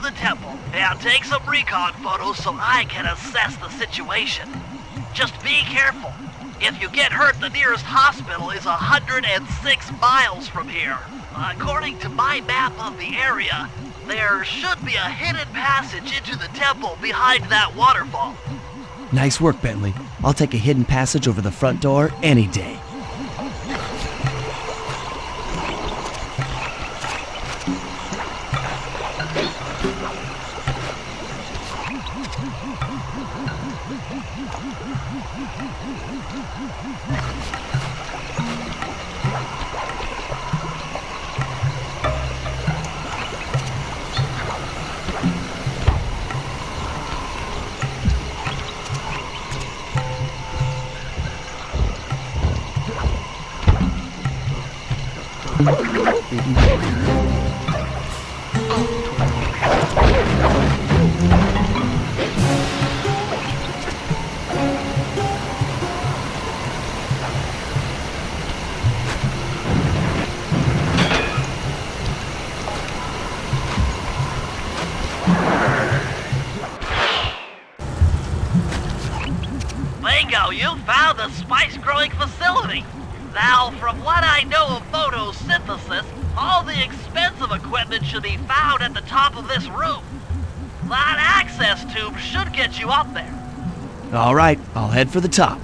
the temple and take some recon photos so I can assess the situation. Just be careful. If you get hurt, the nearest hospital is 106 miles from here. According to my map of the area, there should be a hidden passage into the temple behind that waterfall. Nice work, Bentley. I'll take a hidden passage over the front door any day. Bingo, you found the spice-growing facility. Now, from what I know of photosynthesis, all the expensive equipment should be found at the top of this roof. That access tube should get you up there. All right, I'll head for the top.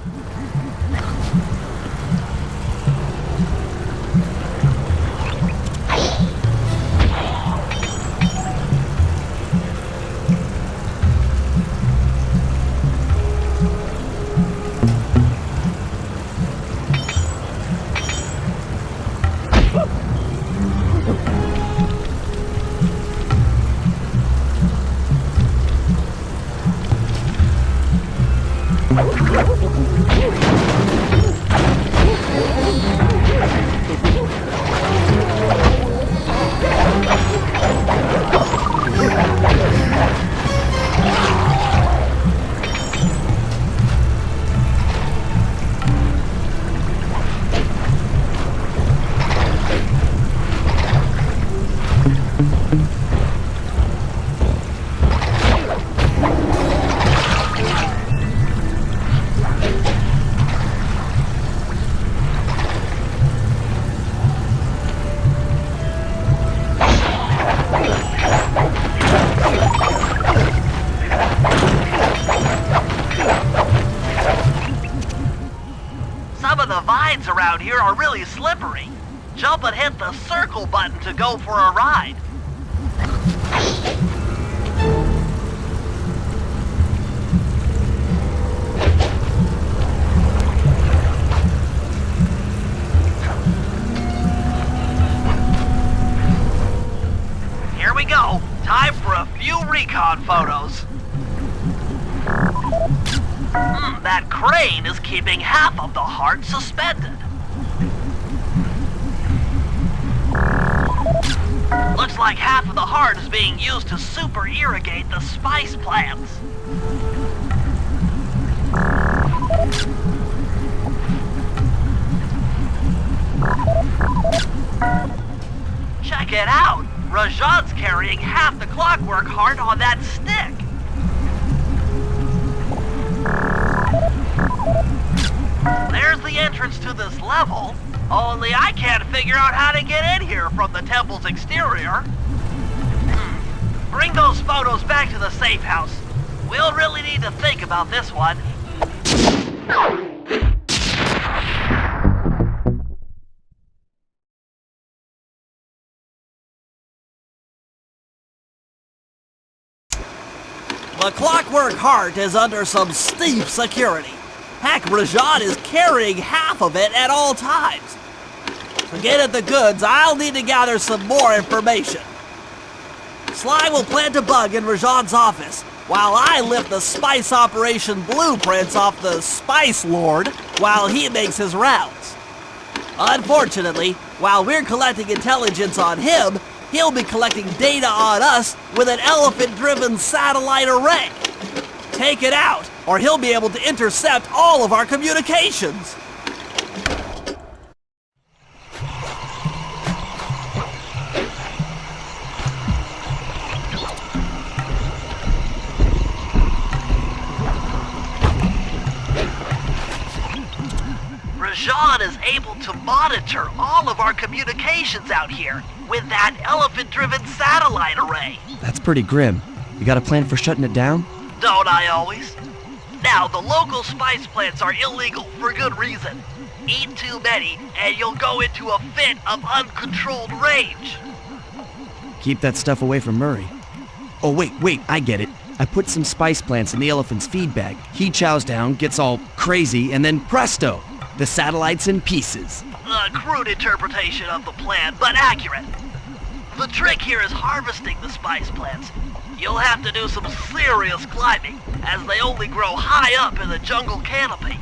Some of the vines around here are really slippery. Jump and hit the circle button to go for a ride. Here we go. Time for a few recon photos. That crane is keeping half of the heart suspended. Looks like half of the heart is being used to super irrigate the spice plants. Check it out! Rajat's carrying half the clockwork heart on that stick. There's the entrance to this level, only I can't figure out how to get in here from the temple's exterior. Bring those photos back to the safe house. We'll really need to think about this one. The clockwork heart is under some steep security. Heck, Rajat is carrying half of it at all times. To get at the goods, I'll need to gather some more information. Sly will plant a bug in Rajat's office, while I lift the spice operation blueprints off the Spice Lord while he makes his rounds. Unfortunately, while we're collecting intelligence on him, he'll be collecting data on us with an elephant-driven satellite array. Take it out, or he'll be able to intercept all of our communications. is able to monitor all of our communications out here with that elephant-driven satellite array. That's pretty grim. You got a plan for shutting it down? Don't I always? Now, the local spice plants are illegal for good reason. Eat too many, and you'll go into a fit of uncontrolled rage. Keep that stuff away from Murray. Oh, wait, I get it. I put some spice plants in the elephant's feed bag. He chows down, gets all crazy, and then presto! The satellite's in pieces. A crude interpretation of the plan, but accurate. The trick here is harvesting the spice plants. You'll have to do some serious climbing, as they only grow high up in the jungle canopy.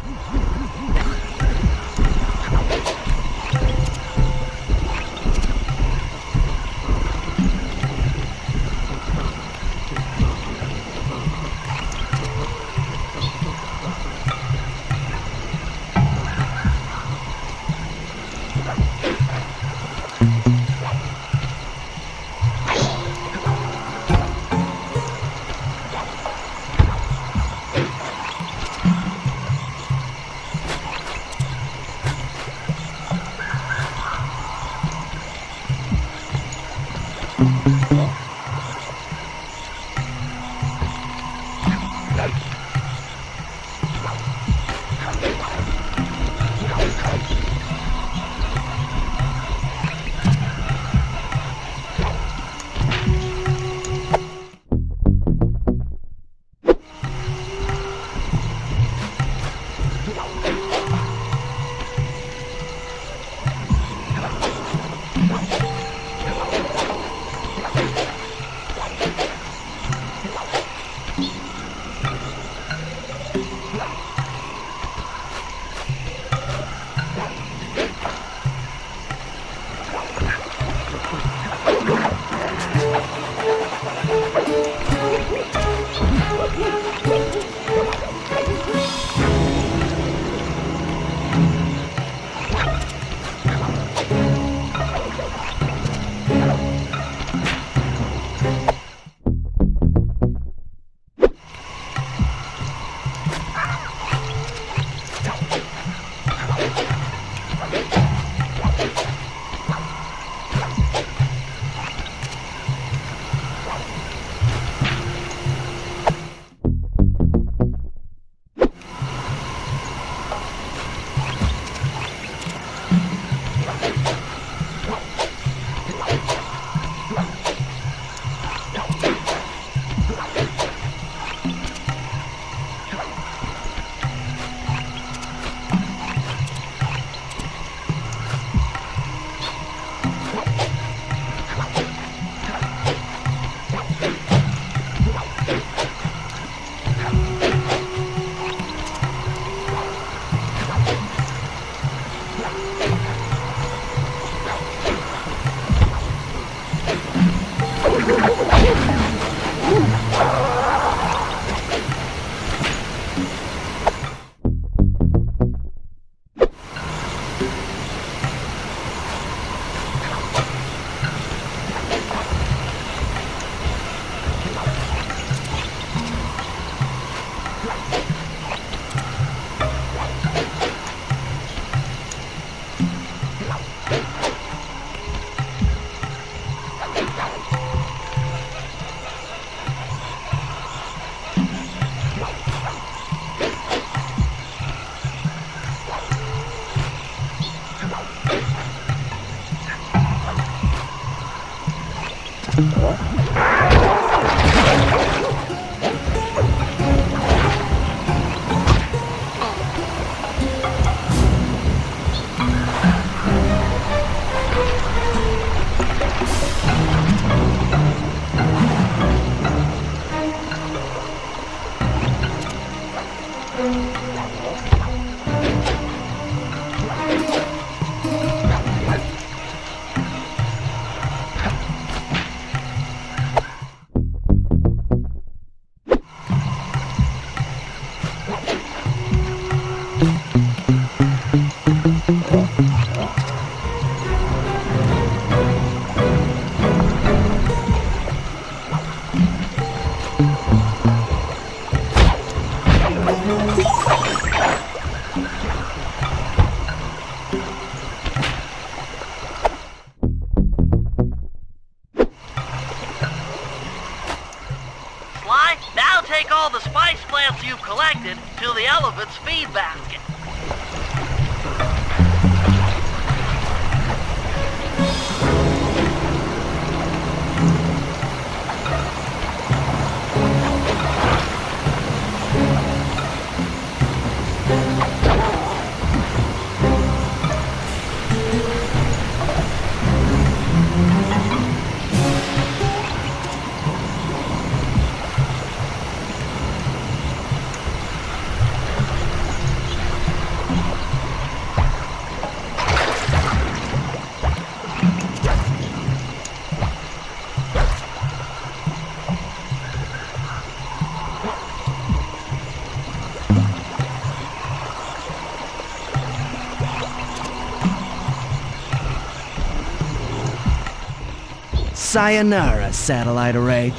all the spice plants you've collected to the elephant's feed basket. Sayonara, satellite array.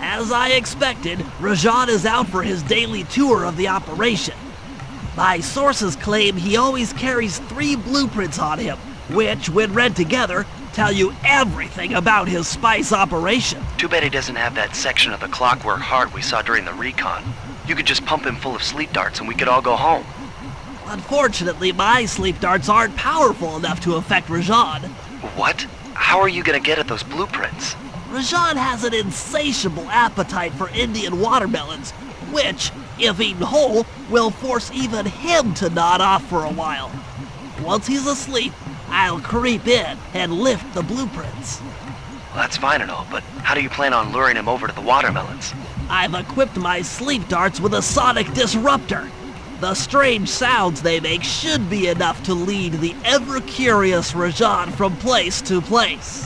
As I expected, Rajan is out for his daily tour of the operation. My sources claim he always carries 3 blueprints on him, which, when read together, tell you everything about his spice operation. Too bad he doesn't have that section of the clockwork heart we saw during the recon. You could just pump him full of sleep darts and we could all go home. Unfortunately, my sleep darts aren't powerful enough to affect Rajan. What? How are you gonna get at those blueprints? Rajan has an insatiable appetite for Indian watermelons, which, if eaten whole, will force even him to nod off for a while. Once he's asleep, I'll creep in and lift the blueprints. Well, that's fine and all, but how do you plan on luring him over to the watermelons? I've equipped my sleep darts with a sonic disruptor. The strange sounds they make should be enough to lead the ever-curious Rajan from place to place.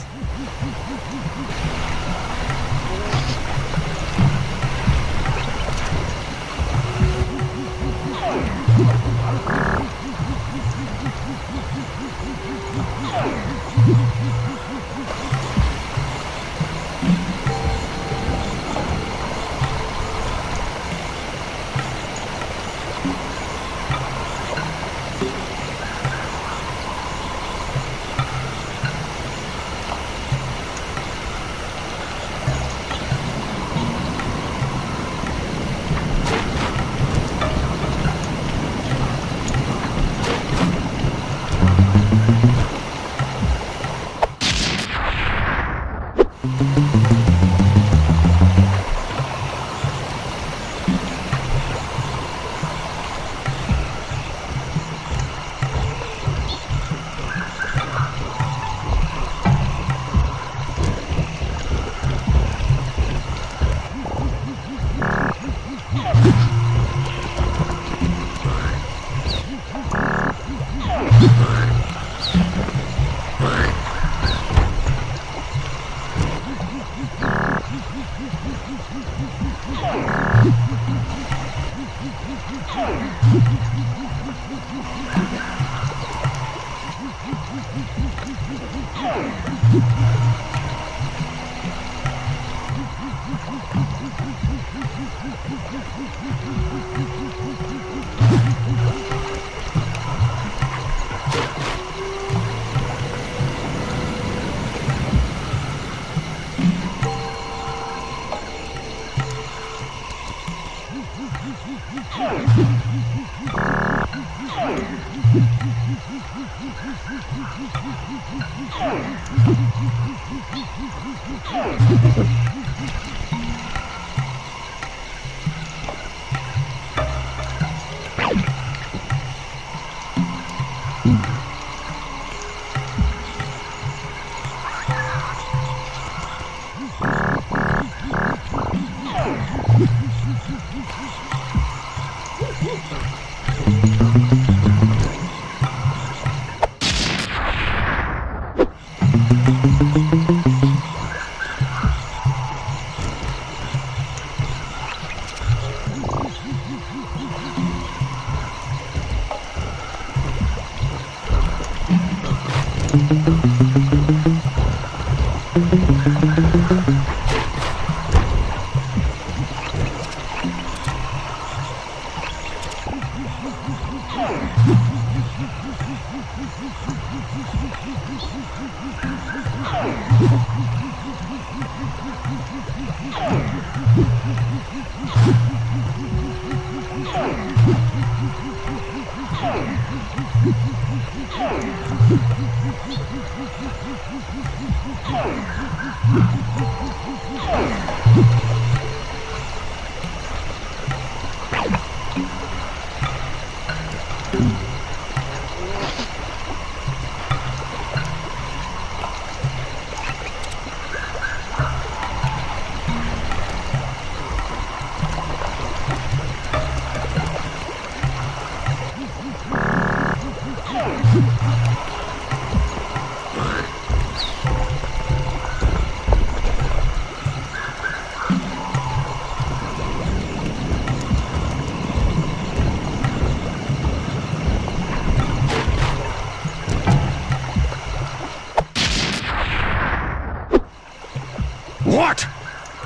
What?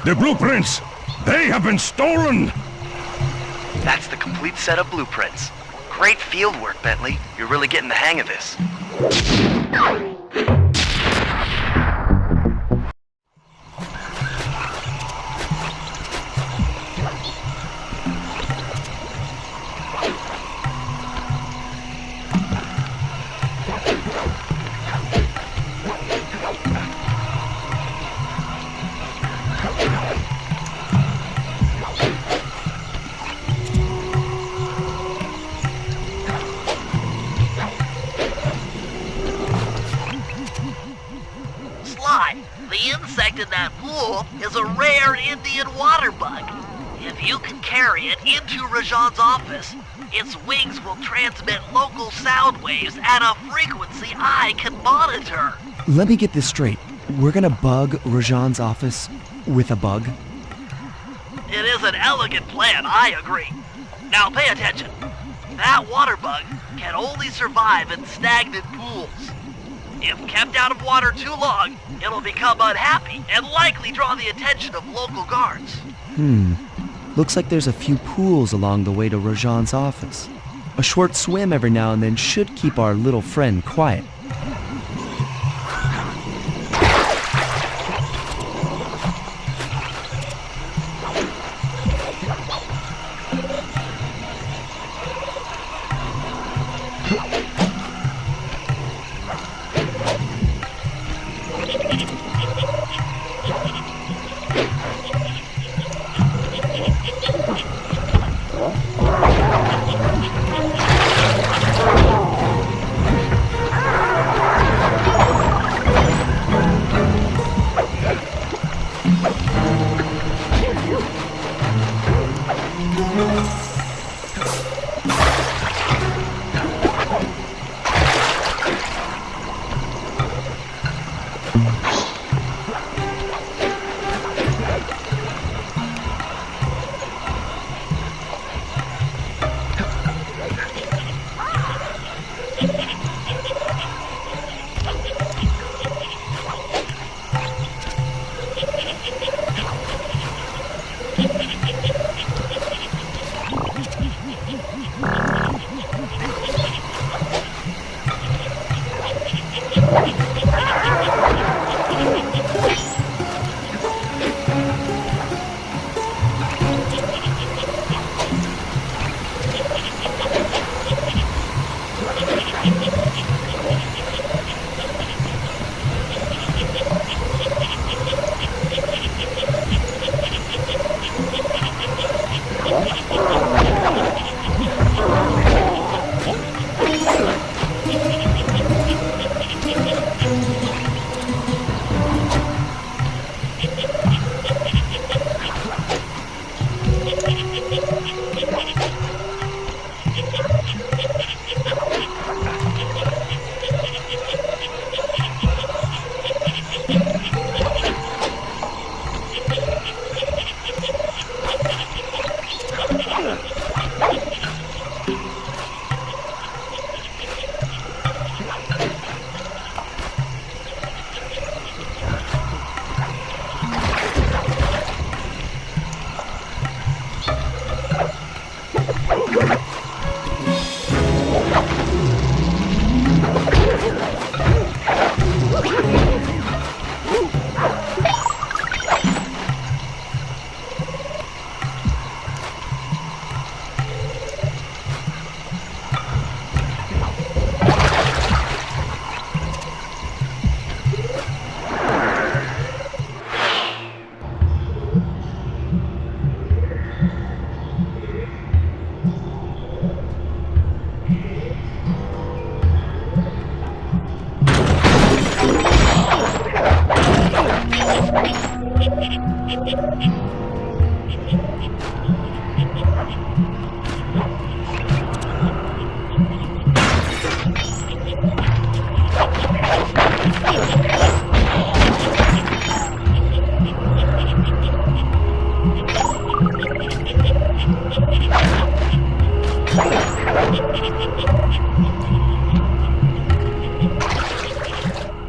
The blueprints! They have been stolen! That's the complete set of blueprints. Great field work, Bentley. You're really getting the hang of this. The insect in that pool is a rare Indian water bug. If you can carry it into Rajan's office, its wings will transmit local sound waves at a frequency I can monitor. Let me get this straight. We're gonna bug Rajan's office with a bug? It is an elegant plan, I agree. Now pay attention. That water bug can only survive in stagnant pools. If kept out of water too long, it'll become unhappy and likely draw the attention of local guards. Looks like there's a few pools along the way to Rajan's office. A short swim every now and then should keep our little friend quiet.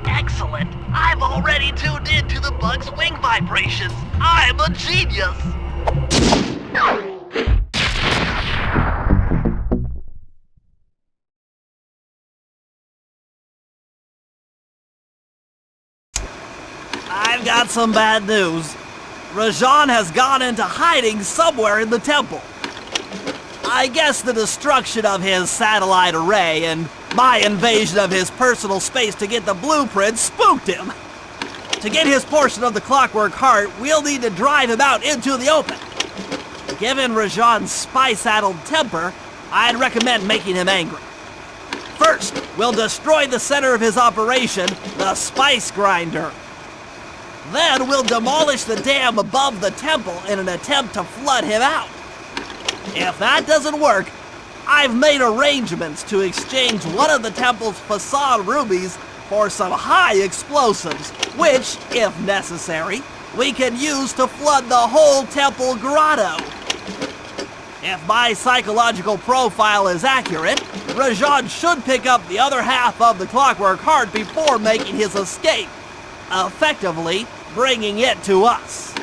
Excellent! I've already tuned into the bug's wing vibrations. I'm a genius! I've got some bad news. Rajan has gone into hiding somewhere in the temple. I guess the destruction of his satellite array and my invasion of his personal space to get the blueprints spooked him. To get his portion of the Clockwork Heart, we'll need to drive him out into the open. Given Rajan's spy-saddled temper, I'd recommend making him angry. First, we'll destroy the center of his operation, the spice grinder. Then we'll demolish the dam above the temple in an attempt to flood him out. If that doesn't work, I've made arrangements to exchange one of the temple's facade rubies for some high explosives, which, if necessary, we can use to flood the whole temple grotto. If my psychological profile is accurate, Rajan should pick up the other half of the Clockwork Heart before making his escape, effectively bringing it to us.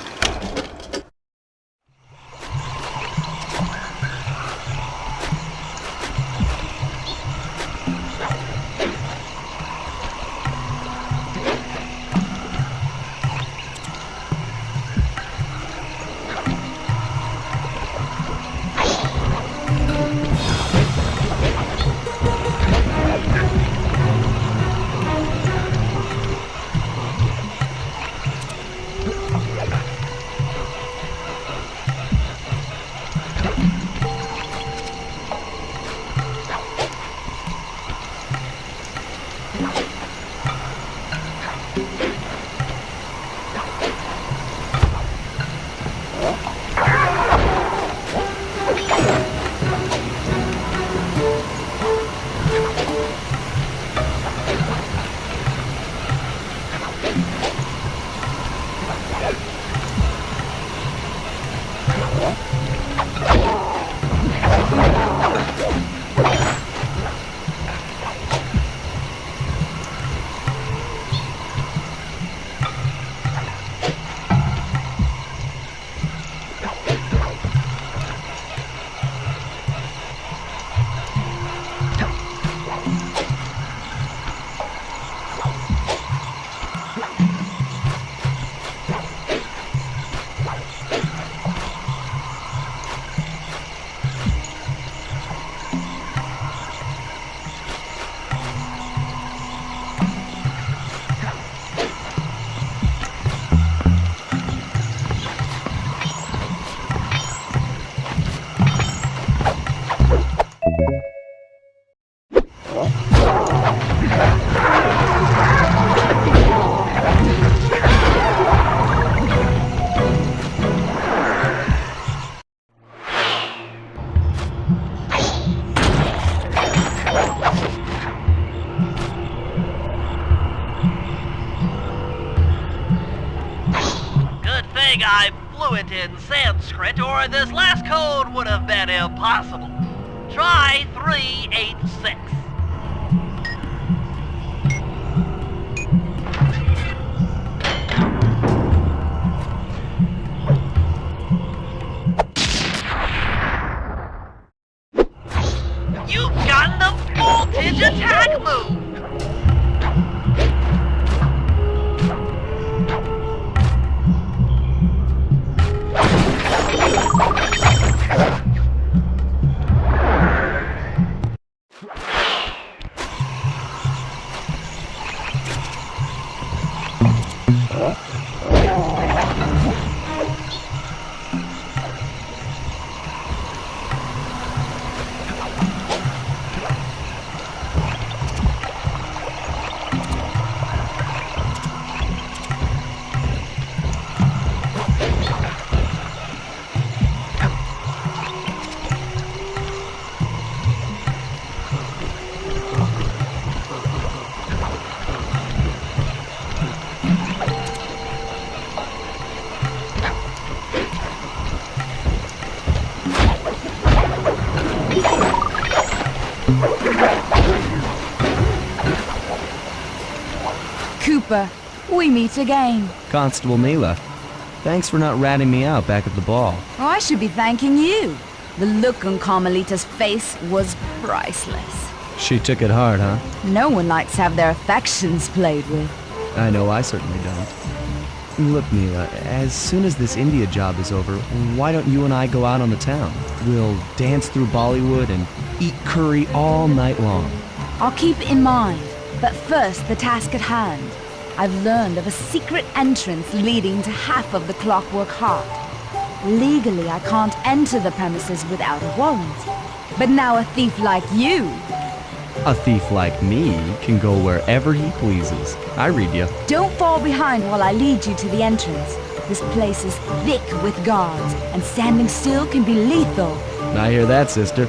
I fluent in Sanskrit, or this last code would have been impossible. Try 386. You've gotten the voltage attack move! Cooper. We meet again. Constable Neela, thanks for not ratting me out back at the ball. Oh, I should be thanking you. The look on Carmelita's face was priceless. She took it hard, huh? No one likes to have their affections played with. I know I certainly don't. Look, Neela, as soon as this India job is over, why don't you and I go out on the town? We'll dance through Bollywood and eat curry all night long. I'll keep it in mind. But first, the task at hand. I've learned of a secret entrance leading to half of the Clockwork Heart. Legally, I can't enter the premises without a warrant. But now a thief like you... A thief like me can go wherever he pleases. I read you. Don't fall behind while I lead you to the entrance. This place is thick with guards, and standing still can be lethal. I hear that, sister.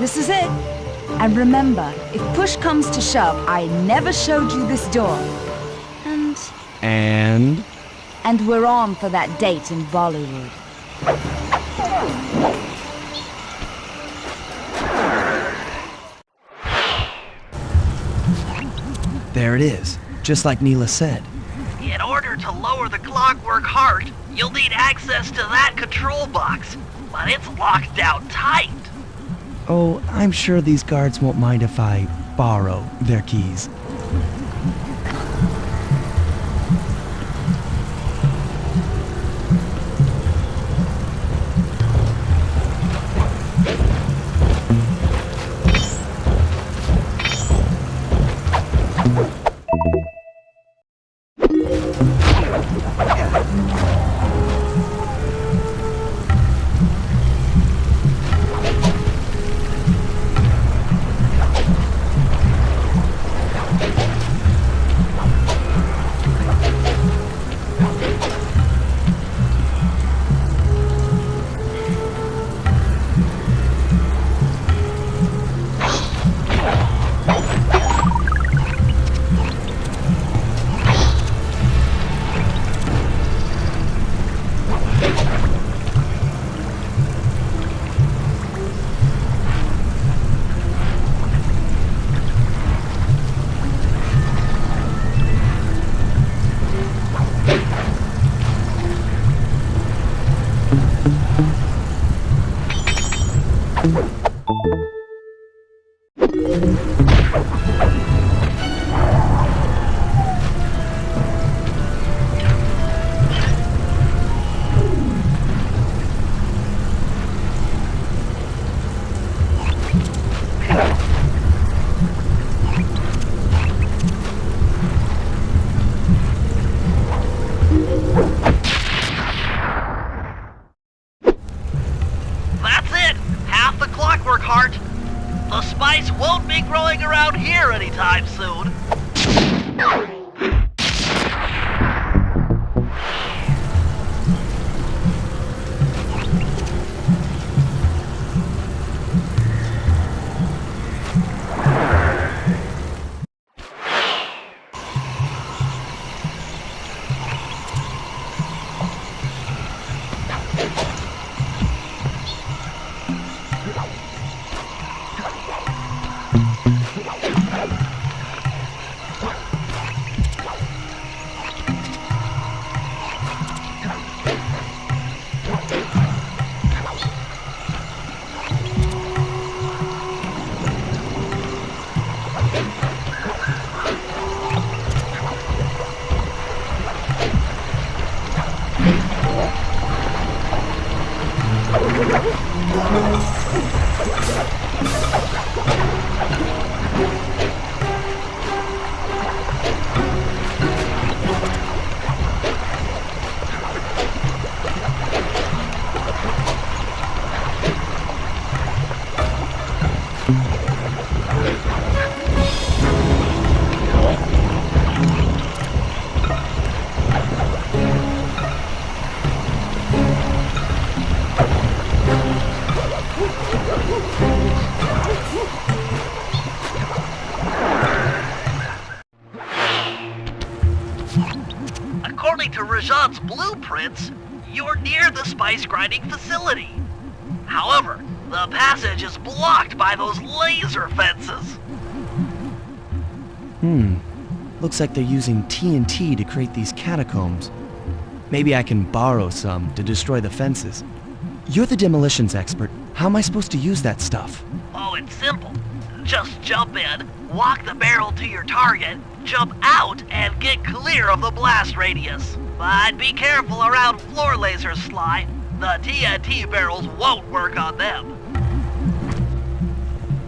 This is it. And remember, if push comes to shove, I never showed you this door. And? And we're on for that date in Bollywood. There it is, just like Neela said. In order to lower the Clockwork Heart, you'll need access to that control box, but it's locked down tight. Oh, I'm sure these guards won't mind if I borrow their keys. According to Rajan's blueprints, you're near the spice grinding facility. However, the passage is blocked by those laser fences. Looks like they're using TNT to create these catacombs. Maybe I can borrow some to destroy the fences. You're the demolitions expert. How am I supposed to use that stuff? Oh, it's simple. Just jump in, walk the barrel to your target, jump out, and get clear of the blast radius. But be careful around floor lasers, Sly. The TNT barrels won't work on them.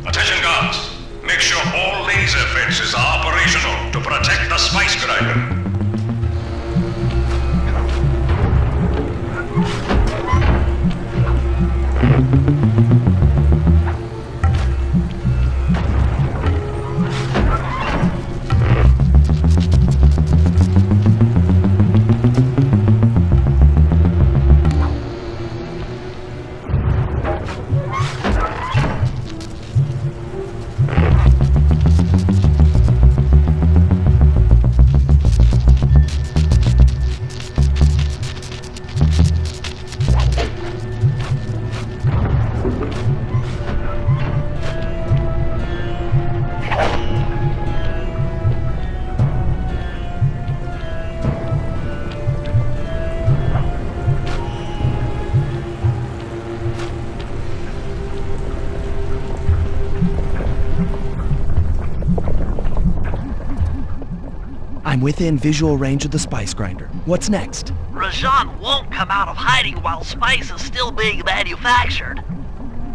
Attention guards. Make sure all laser fences are operational to protect the spice grinder. I'm within visual range of the spice grinder. What's next? Rajan won't come out of hiding while spice is still being manufactured.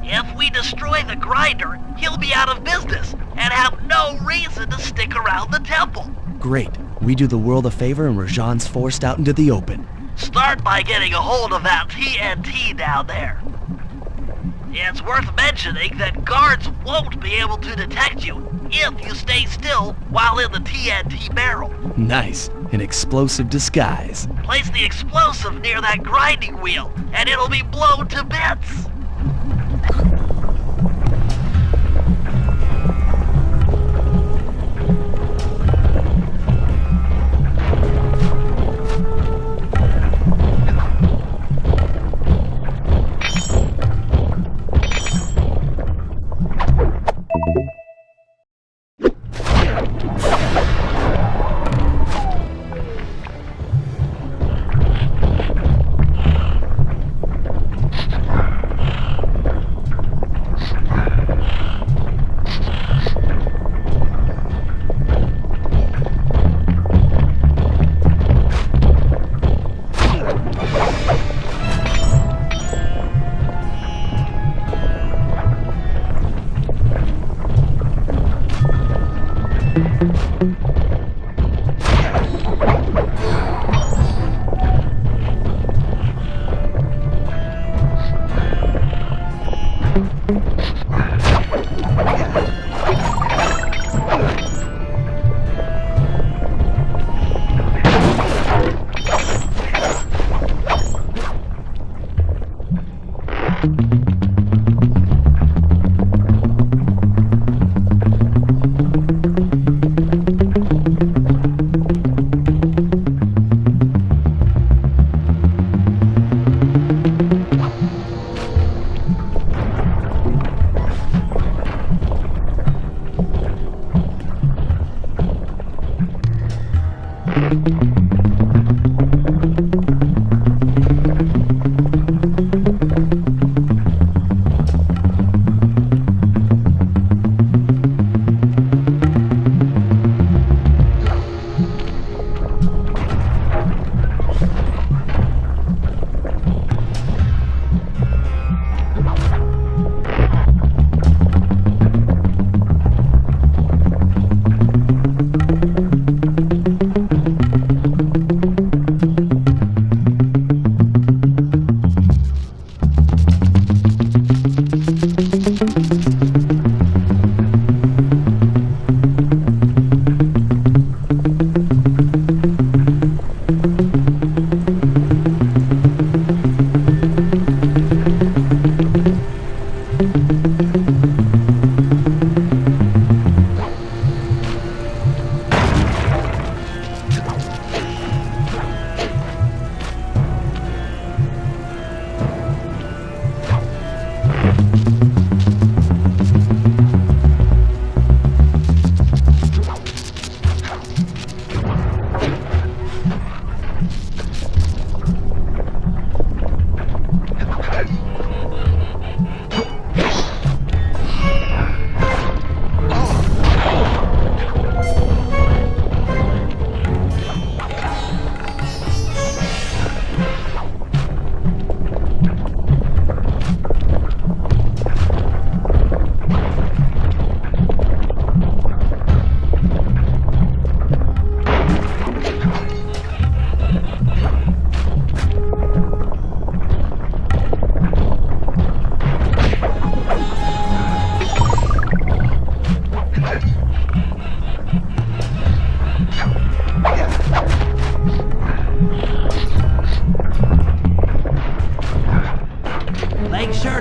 If we destroy the grinder, he'll be out of business and have no reason to stick around the temple. Great. We do the world a favor and Rajan's forced out into the open. Start by getting a hold of that TNT down there. It's worth mentioning that guards won't be able to detect you if you stay still while in the TNT barrel. Nice. An explosive disguise. Place the explosive near that grinding wheel, and it'll be blown to bits.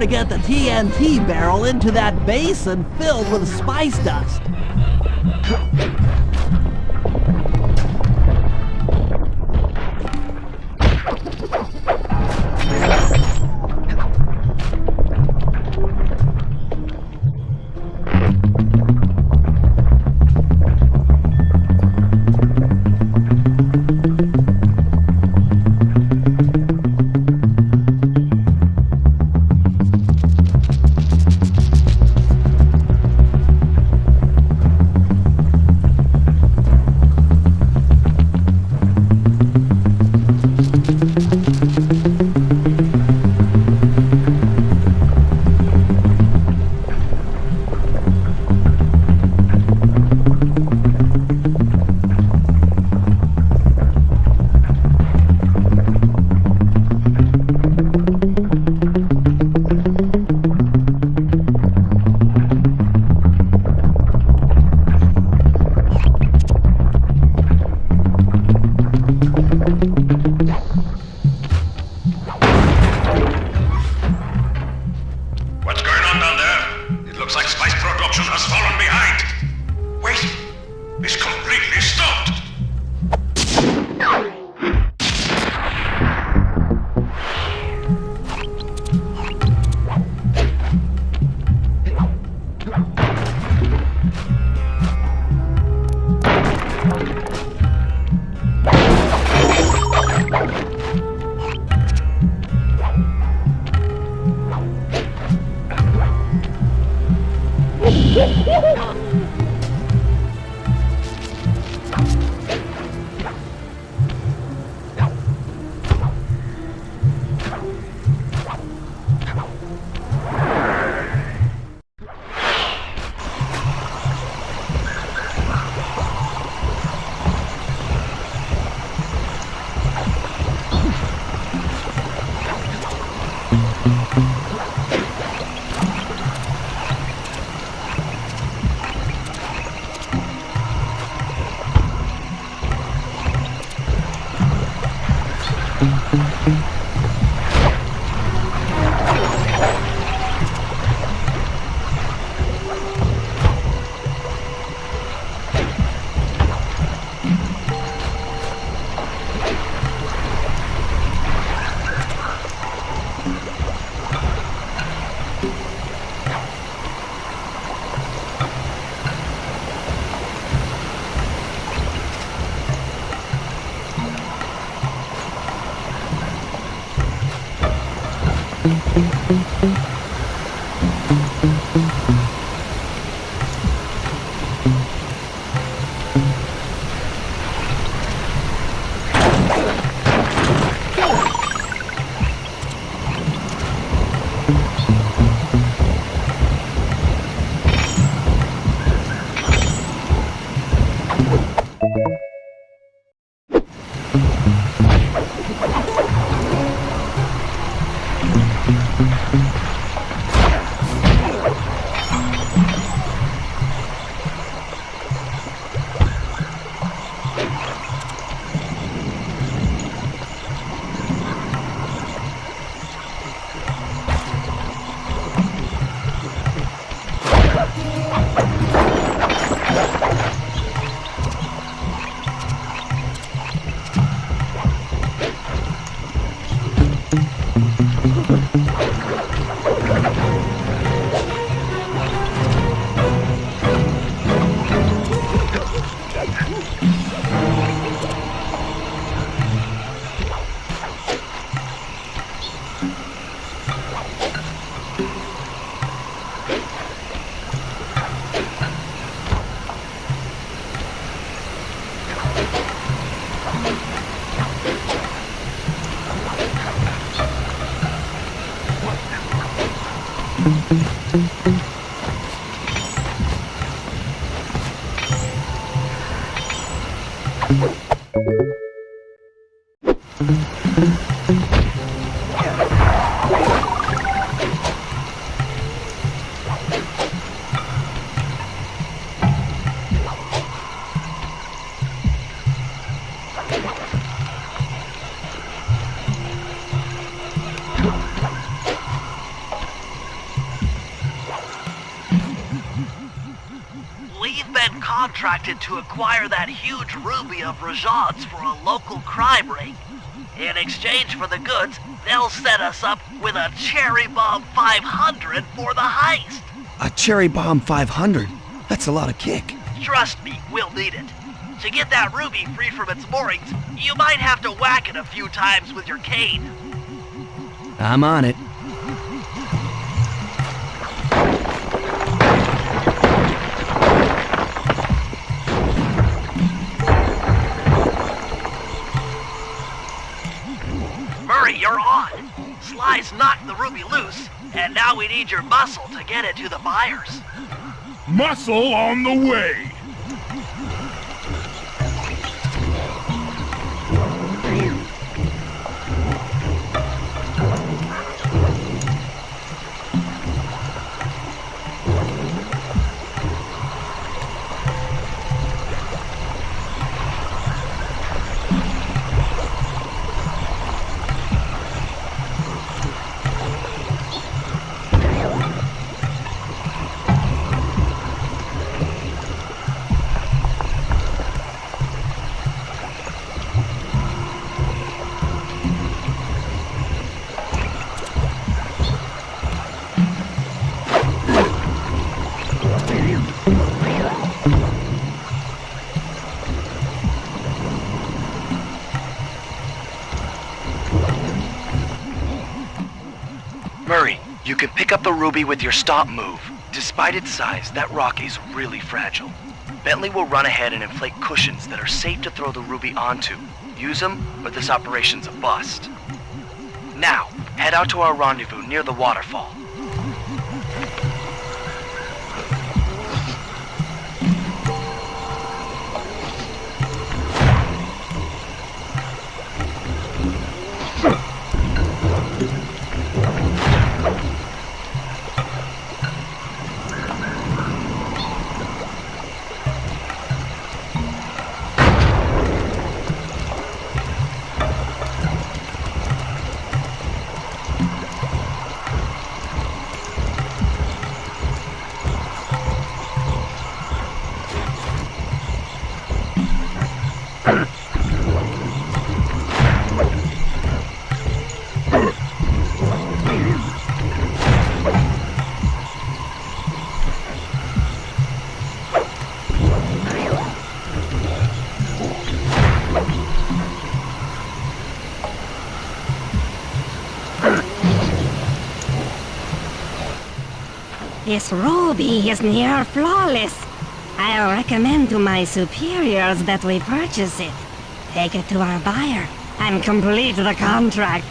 get the TNT barrel into that basin filled with spice dust. contracted to acquire that huge ruby of Rajad's for a local crime ring. In exchange for the goods, they'll set us up with a Cherry Bomb 500 for the heist. A Cherry Bomb 500? That's a lot of kick. Trust me, we'll need it. To get that ruby free from its moorings, you might have to whack it a few times with your cane. I'm on it. Murray, you're on. Sly's knocked the ruby loose, and now we need your muscle to get it to the buyers. Muscle on the way! Murray, you can pick up the ruby with your stop move. Despite its size, that rock is really fragile. Bentley will run ahead and inflate cushions that are safe to throw the ruby onto. Use them, or this operation's a bust. Now, head out to our rendezvous near the waterfall. This ruby is near flawless. I'll recommend to my superiors that we purchase it. Take it to our buyer and complete the contract.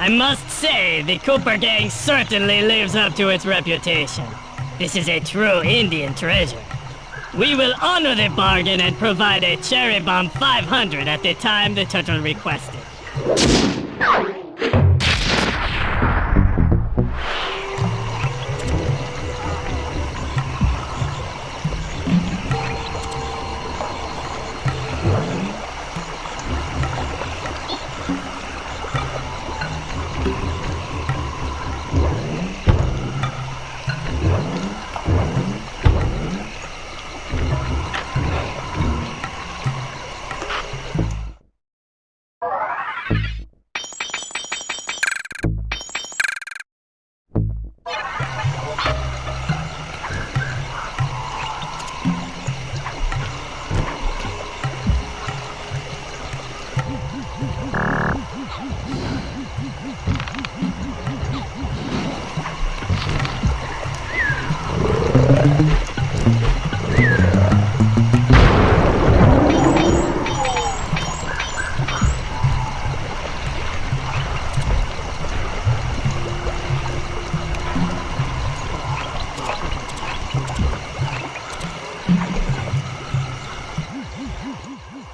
I must say, the Cooper gang certainly lives up to its reputation. This is a true Indian treasure. We will honor the bargain and provide a Cherry Bomb 500 at the time the turtle requested.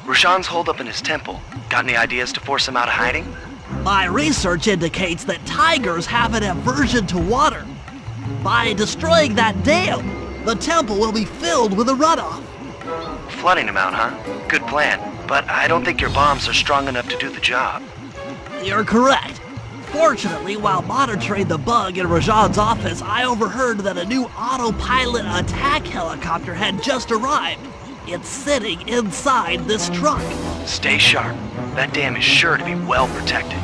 Rashawn's holed up in his temple. Got any ideas to force him out of hiding? My research indicates that tigers have an aversion to water. By destroying that dam, the temple will be filled with a runoff. Flooding him out, huh? Good plan. But I don't think your bombs are strong enough to do the job. You're correct. Fortunately, while monitoring the bug in Rajan's office, I overheard that a new autopilot attack helicopter had just arrived. It's sitting inside this truck. Stay sharp. That dam is sure to be well protected.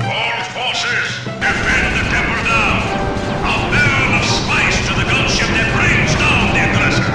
All forces, defend the temple now. A barrel of spice to the gunship that brings down the aggressor.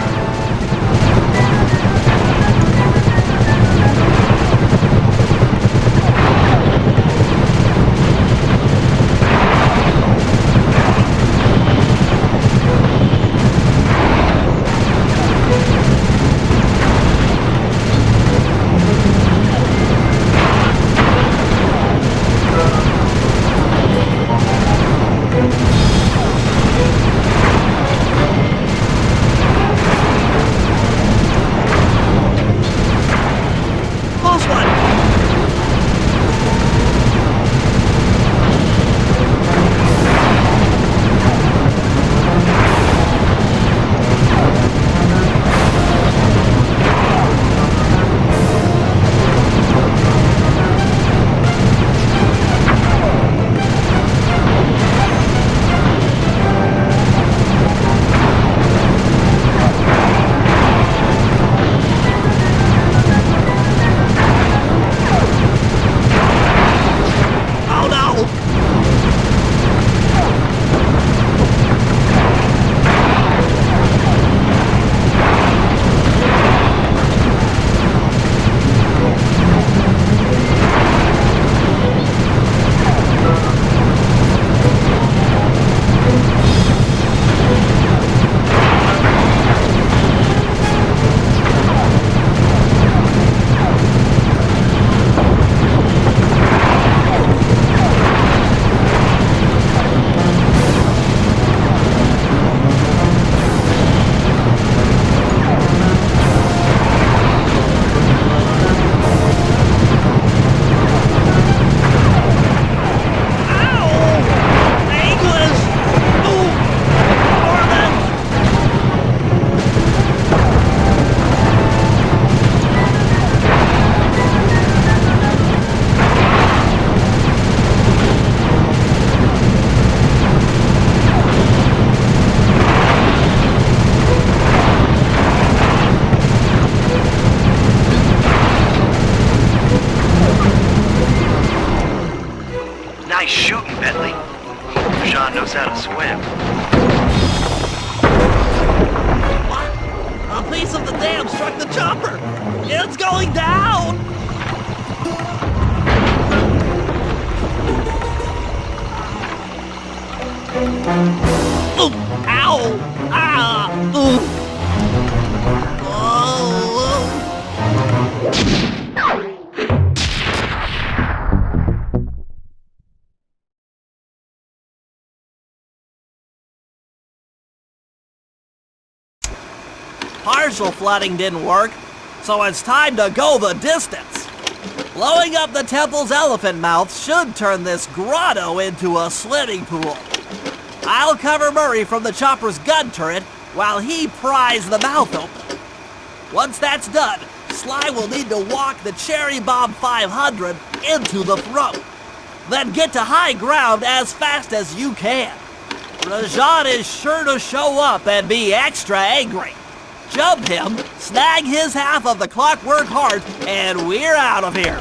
Nice shooting, Bentley. Rajan knows how to swim. What? A piece of the dam struck the chopper! It's going down! Ooh, ow! Ah! Ooh! Oh! Partial flooding didn't work, so it's time to go the distance. Blowing up the temple's elephant mouth should turn this grotto into a swimming pool. I'll cover Murray from the chopper's gun turret while he pries the mouth open. Once that's done, Sly will need to walk the Cherry Bomb 500 into the throat. Then get to high ground as fast as you can. Rajan is sure to show up and be extra angry. Jump him, snag his half of the clockwork heart, and we're out of here.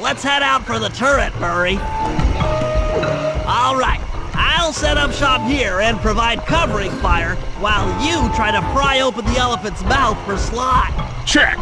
let's head out for the turret, Murray. All right, I'll set up shop here and provide covering fire while you try to pry open the elephant's mouth for Sly. Check!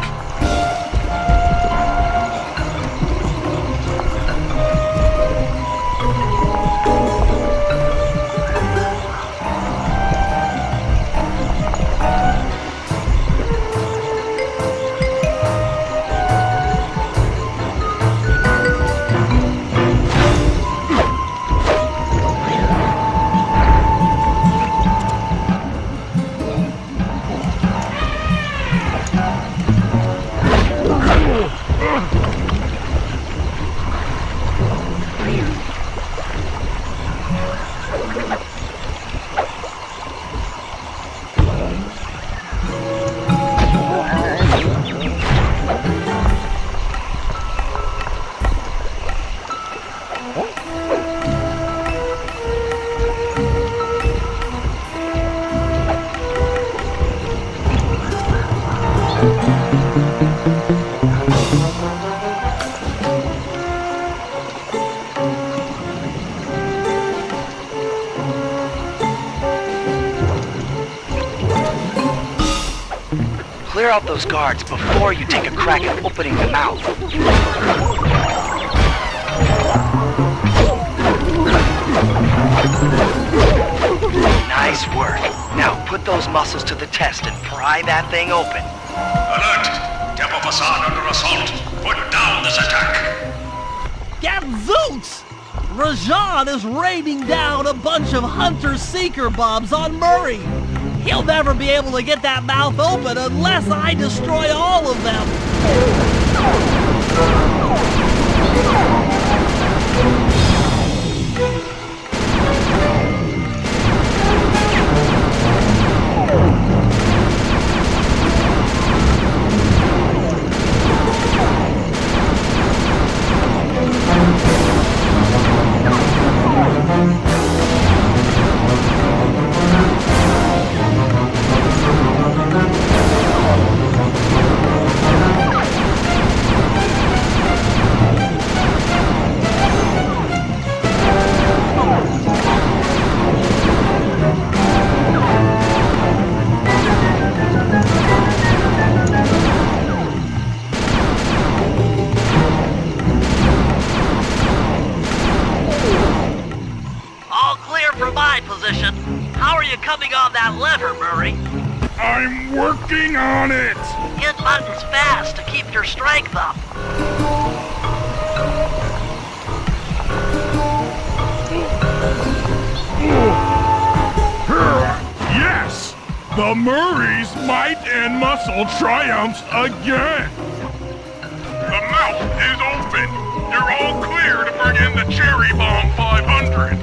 Clear out those guards before you take a crack at opening the mouth. Nice work. Now put those muscles to the test and pry that thing open. Alert! Temple facade under assault. Put down this attack. Gadzooks! Rajan is raining down a bunch of hunter-seeker bombs on Murray. He'll never be able to get that mouth open unless I destroy all of them. Position. How are you coming on that lever, Murray? I'm working on it! Hit buttons fast to keep your strength up. Yes! The Murray's might and muscle triumphs again! The mouth is open! You're all clear to bring in the Cherry Bomb 500!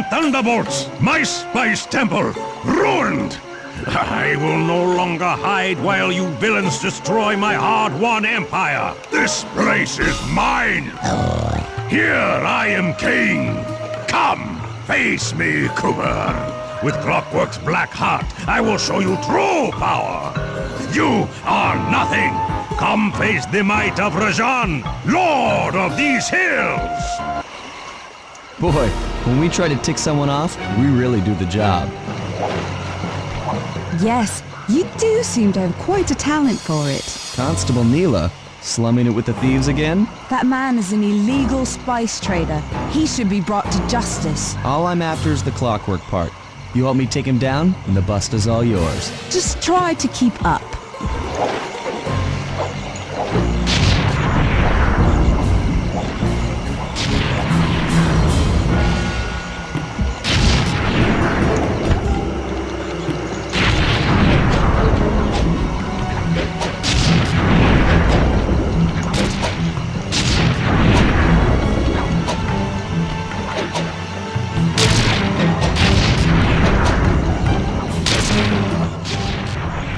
Raging thunderbolts! My spice temple ruined! I will no longer hide while you villains destroy my hard-won empire! This place is mine! Here I am king! Come, face me, Cooper! With Clockwork's black heart, I will show you true power! You are nothing! Come face the might of Rajan, Lord of these hills! Boy, when we try to tick someone off, we really do the job. Yes, you do seem to have quite a talent for it. Constable Neela, slumming it with the thieves again? That man is an illegal spice trader. He should be brought to justice. All I'm after is the Clockwork part. You help me take him down, and the bust is all yours. Just try to keep up.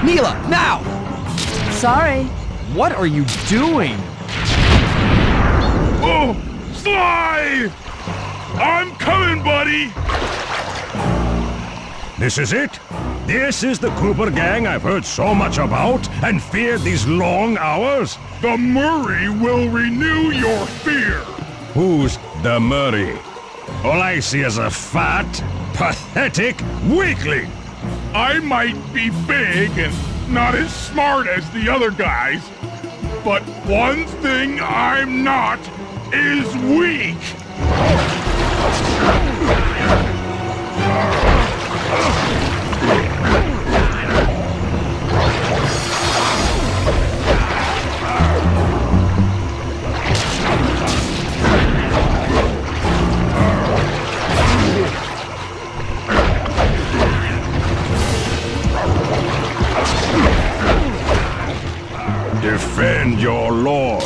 Neela, now! Sorry. What are you doing? Oh, Sly! I'm coming, buddy! This is it? This is the Cooper gang I've heard so much about and feared these long hours? The Murray will renew your fear! Who's the Murray? All I see is a fat, pathetic weakling! I might be big and not as smart as the other guys, but one thing I'm not is weak! Defend your lord.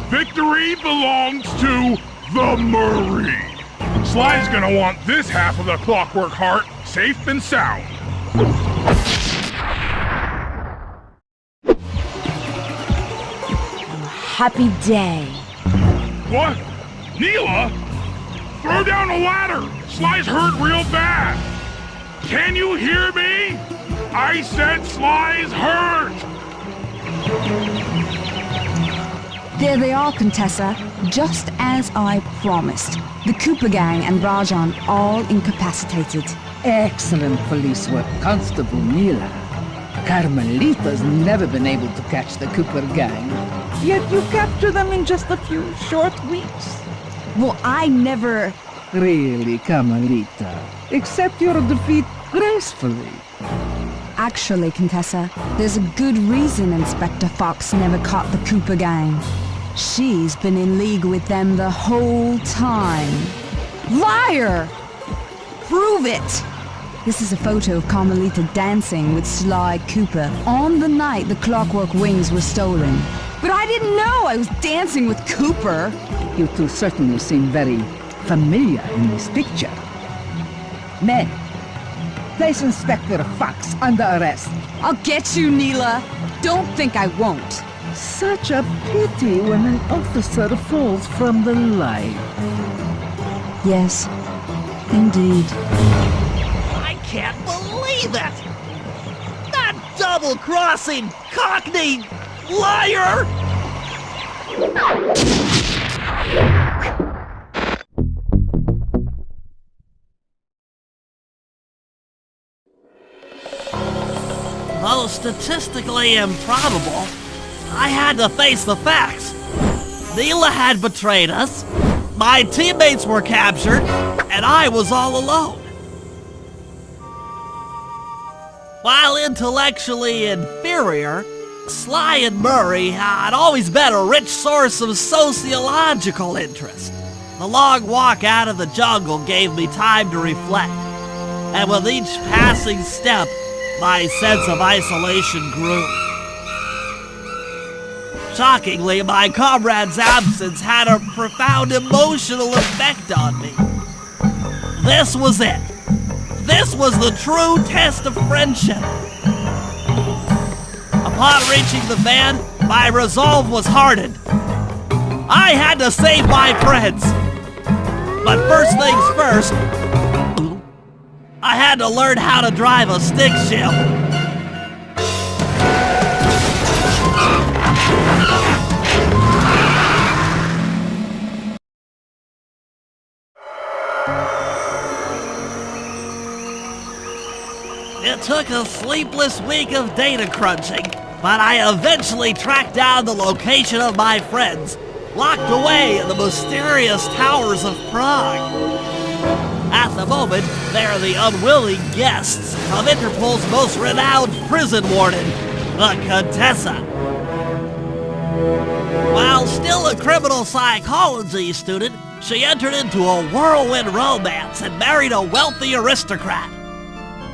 Victory belongs to the Murray. Sly's gonna want this half of the Clockwork Heart safe and sound. Happy day. What? Neela? Throw down a ladder! Sly's hurt real bad! Can you hear me? I said Sly's hurt! There they are, Contessa. Just as I promised. The Cooper gang and Rajan all incapacitated. Excellent police work, Constable Neela. Carmelita's never been able to catch the Cooper gang. Yet you captured them in just a few short weeks. Well, I never... Really, Carmelita. Accept your defeat gracefully. Actually, Contessa, there's a good reason Inspector Fox never caught the Cooper gang. She's been in league with them the whole time. Liar! Prove it! This is a photo of Carmelita dancing with Sly Cooper on the night the Clockwork Wings were stolen. But I didn't know I was dancing with Cooper. You two certainly seem very familiar in this picture. Men, place Inspector Fox under arrest. I'll get you, Neela. Don't think I won't. Such a pity when an officer falls from the light. Yes, indeed. I can't believe it! That double-crossing Cockney liar! Though statistically improbable, I had to face the facts. Neela had betrayed us, my teammates were captured, and I was all alone. While intellectually inferior, Sly and Murray had always been a rich source of sociological interest. The long walk out of the jungle gave me time to reflect, and with each passing step, my sense of isolation grew. Shockingly, my comrade's absence had a profound emotional effect on me. This was it. This was the true test of friendship. Upon reaching the van, my resolve was hardened. I had to save my friends. But first things first, I had to learn how to drive a stick shift. It took a sleepless week of data crunching, but I eventually tracked down the location of my friends, locked away in the mysterious towers of Prague. At the moment, they are the unwilling guests of Interpol's most renowned prison warden, the Contessa. While still a criminal psychology student, she entered into a whirlwind romance and married a wealthy aristocrat.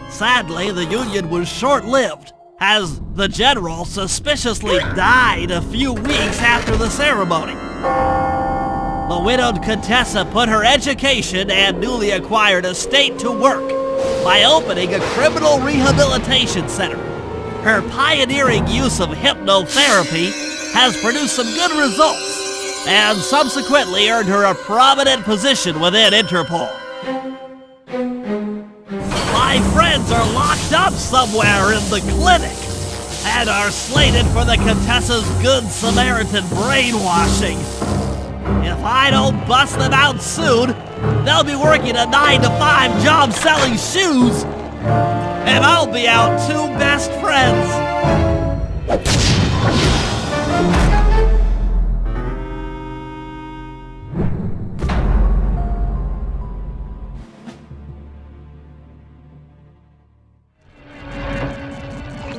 Sadly, the union was short-lived, as the general suspiciously died a few weeks after the ceremony. The widowed Contessa put her education and newly acquired estate to work by opening a criminal rehabilitation center. Her pioneering use of hypnotherapy has produced some good results, and subsequently earned her a prominent position within Interpol. My friends are locked up somewhere in the clinic and are slated for the Contessa's Good Samaritan brainwashing. If I don't bust them out soon, they'll be working a 9-to-5 job selling shoes, and I'll be out two best friends.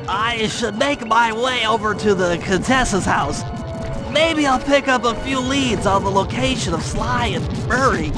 I should make my way over to the Contessa's house. Maybe I'll pick up a few leads on the location of Sly and Murray.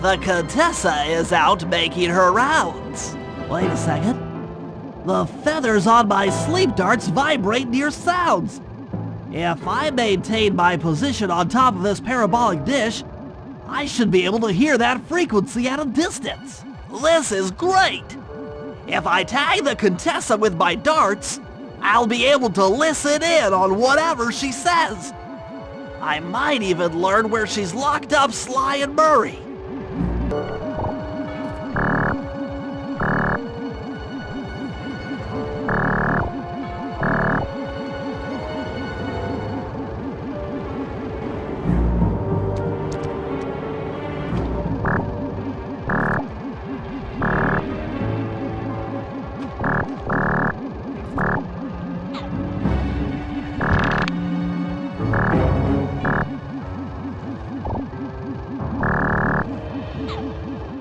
The Contessa is out making her rounds. Wait a second. The feathers on my sleep darts vibrate near sounds. If I maintain my position on top of this parabolic dish, I should be able to hear that frequency at a distance. This is great! If I tag the Contessa with my darts, I'll be able to listen in on whatever she says. I might even learn where she's locked up Sly and Murray.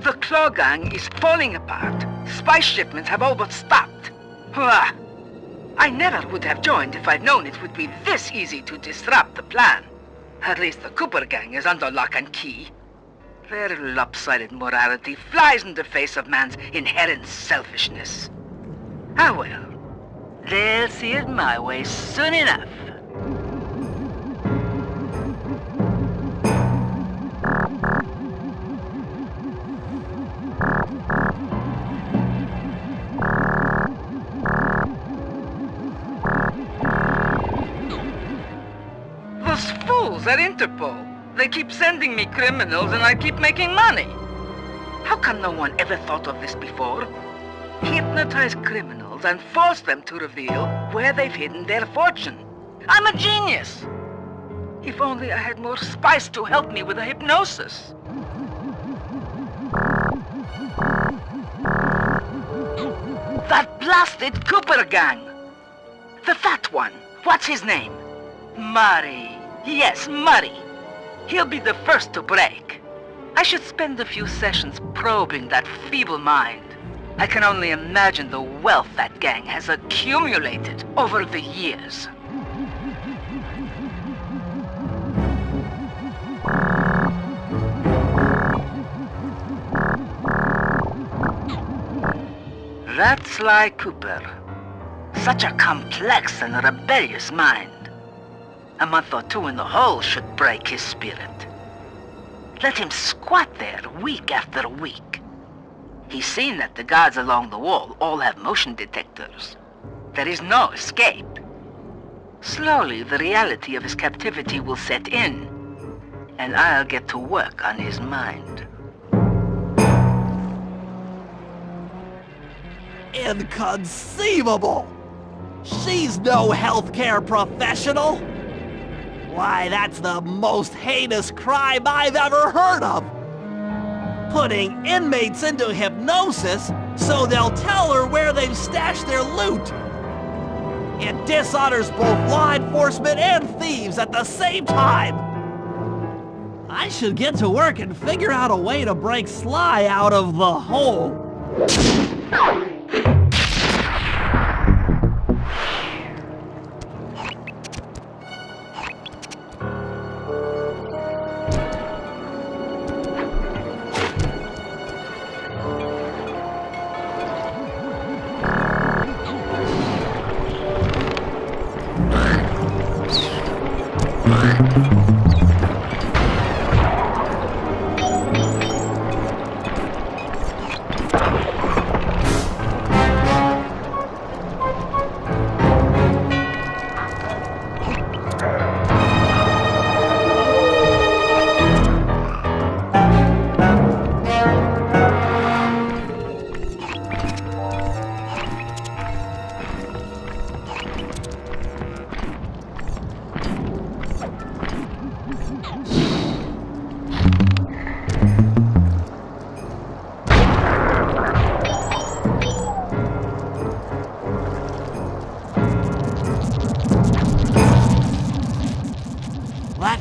The Claw Gang is falling apart. Spice shipments have all but stopped. Hurrah! I never would have joined if I'd known it would be this easy to disrupt the plan. At least the Cooper Gang is under lock and key. Their lopsided morality flies in the face of man's inherent selfishness. Ah well, they'll see it my way soon enough. Those fools at Interpol. They keep sending me criminals and I keep making money. How come no one ever thought of this before? Hypnotize criminals and force them to reveal where they've hidden their fortune. I'm a genius! If only I had more spice to help me with the hypnosis. That blasted Cooper Gang! The fat one. What's his name? Murray. Yes, Murray. He'll be the first to break. I should spend a few sessions probing that feeble mind. I can only imagine the wealth that gang has accumulated over the years. That's Sly Cooper. Such a complex and rebellious mind. A month or two in the hole should break his spirit. Let him squat there week after week. He's seen that the guards along the wall all have motion detectors. There is no escape. Slowly, the reality of his captivity will set in, and I'll get to work on his mind. Inconceivable! She's no healthcare professional! Why, that's the most heinous crime I've ever heard of! Putting inmates into hypnosis so they'll tell her where they've stashed their loot! It dishonors both law enforcement and thieves at the same time! I should get to work and figure out a way to break Sly out of the hole.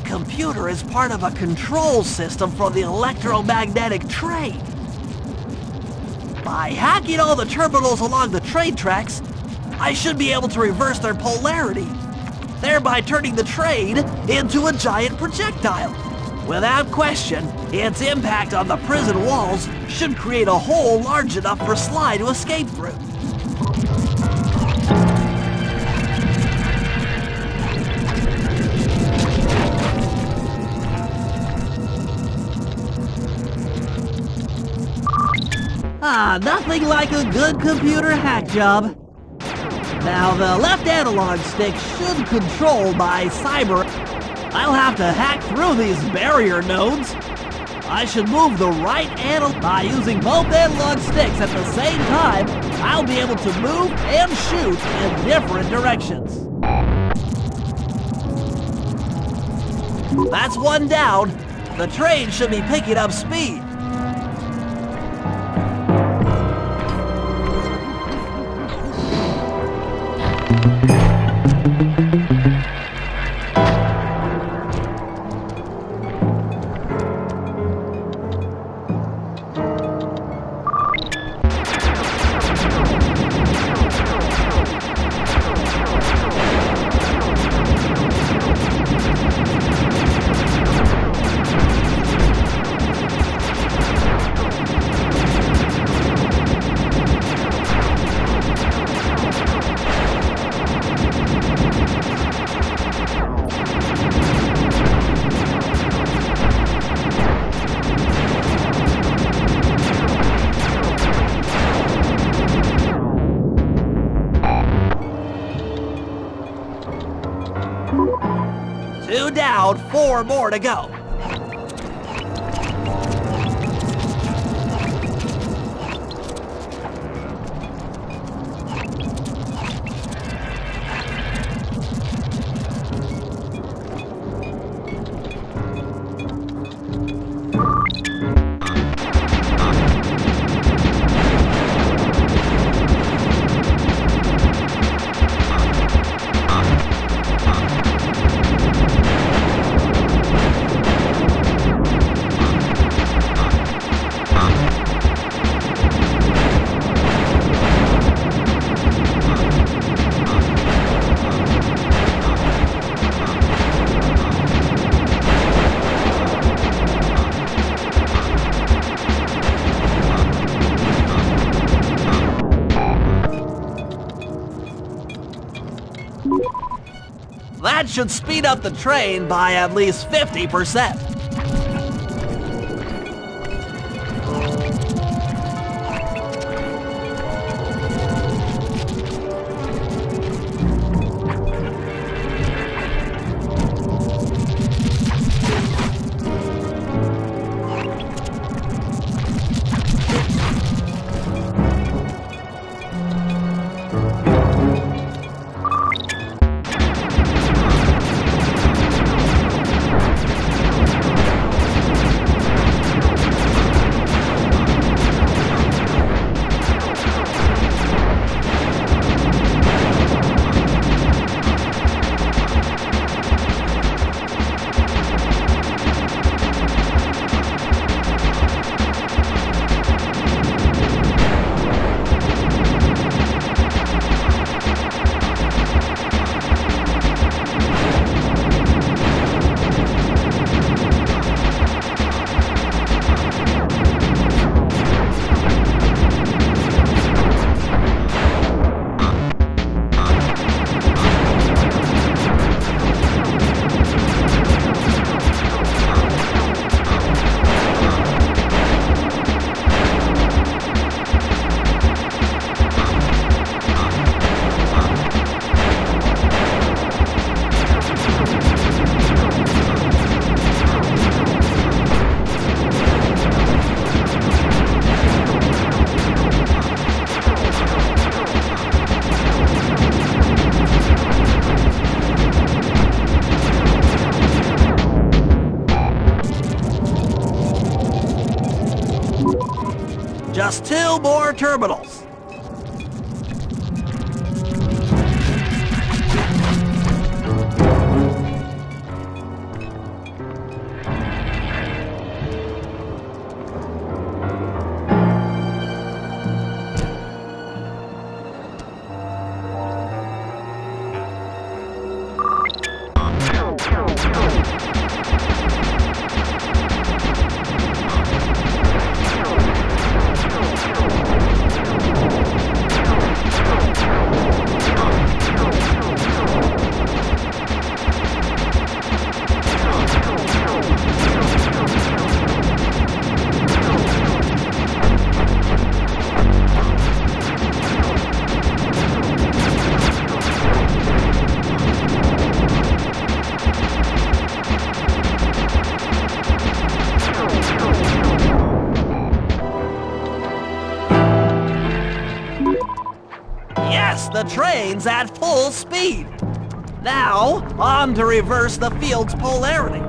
Computer is part of a control system for the electromagnetic train. By hacking all the terminals along the train tracks, I should be able to reverse their polarity, thereby turning the train into a giant projectile. Without question, its impact on the prison walls should create a hole large enough for Sly to escape through. Nothing like a good computer hack job. Now, the left analog stick should control my cyber. I'll have to hack through these barrier nodes. I should move the right analog by using both analog sticks at the same time. I'll be able to move and shoot in different directions. That's one down. The train should be picking up speed. Two down, 4 more to go. That should speed up the train by at least 50%. Just 2 more terminals. yes, the train's at full speed. Now, on to reverse the field's polarity.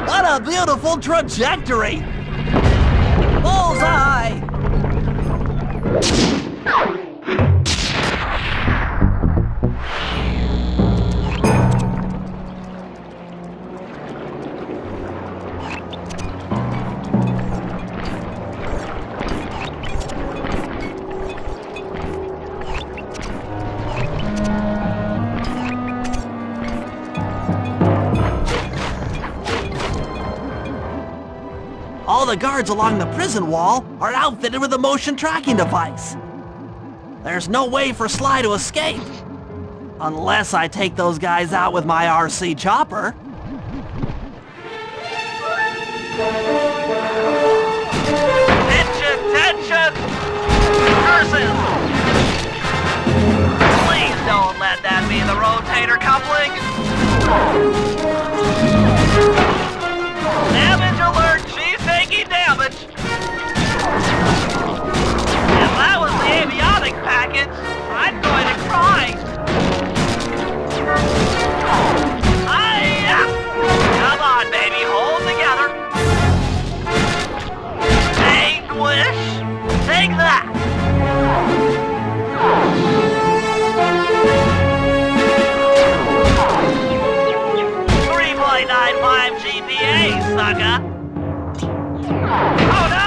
What a beautiful trajectory! Bullseye! All the guards along the prison wall are outfitted with a motion tracking device. There's no way for Sly to escape. Unless I take those guys out with my RC chopper. Tension! Tension! Curses! Please don't let that be the rotator coupling. Damage alert! She's taking damage! If that was the avionic package, I'm going to cry! Come on, baby, hold together! Anguish! Take that! 3.95 GPA, sucker! Oh no!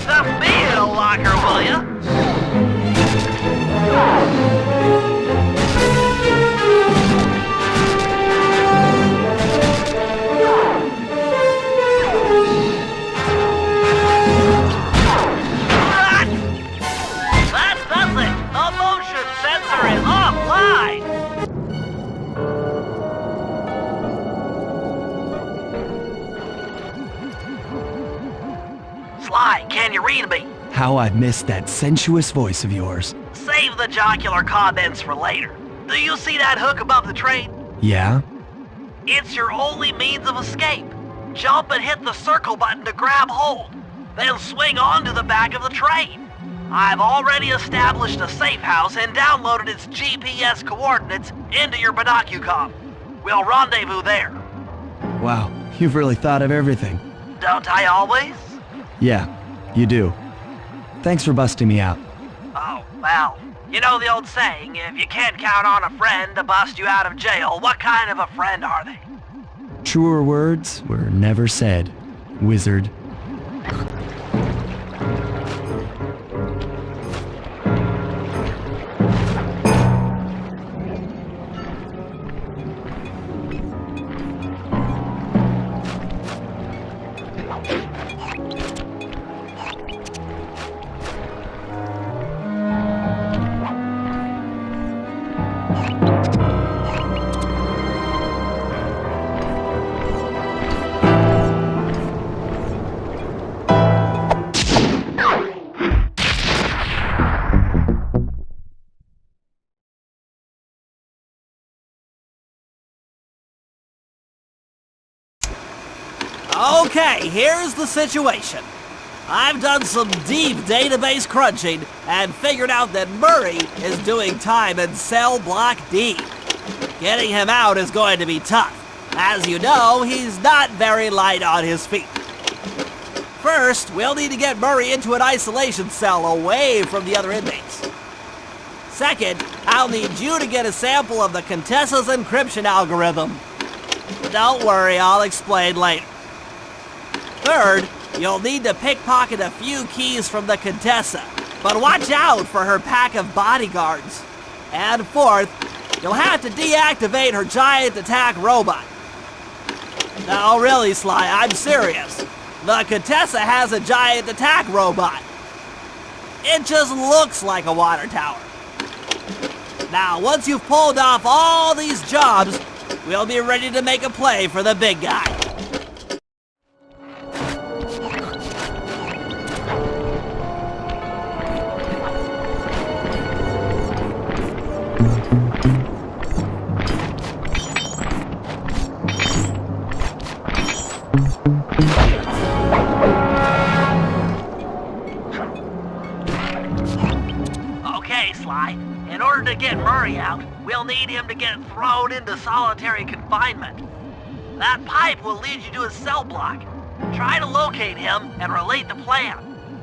Stuff me in a locker, will ya? That does it! The motion sensor is offline! Sly, can you read me? How I've missed that sensuous voice of yours. Save the jocular comments for later. Do you see that hook above the train? Yeah? It's your only means of escape. Jump and hit the circle button to grab hold. Then swing onto the back of the train. I've already established a safe house and downloaded its GPS coordinates into your binocucom. We'll rendezvous there. Wow, you've really thought of everything. Don't I always? Yeah, you do. Thanks for busting me out. Oh, well, you know the old saying, if you can't count on a friend to bust you out of jail, what kind of a friend are they? Truer words were never said, wizard. Okay, here's the situation. I've done some deep database crunching and figured out that Murray is doing time in cell block D. Getting him out is going to be tough. As you know, he's not very light on his feet. First, we'll need to get Murray into an isolation cell away from the other inmates. Second, I'll need you to get a sample of the Contessa's encryption algorithm. Don't worry, I'll explain later. Third, you'll need to pickpocket a few keys from the Contessa, but watch out for her pack of bodyguards. And fourth, you'll have to deactivate her giant attack robot. No, really, Sly, I'm serious. The Contessa has a giant attack robot. It just looks like a water tower. Now, once you've pulled off all these jobs, we'll be ready to make a play for the big guy. Okay, Sly. In order to get Murray out, we'll need him to get thrown into solitary confinement. That pipe will lead you to his cell block. Try to locate him and relate the plan.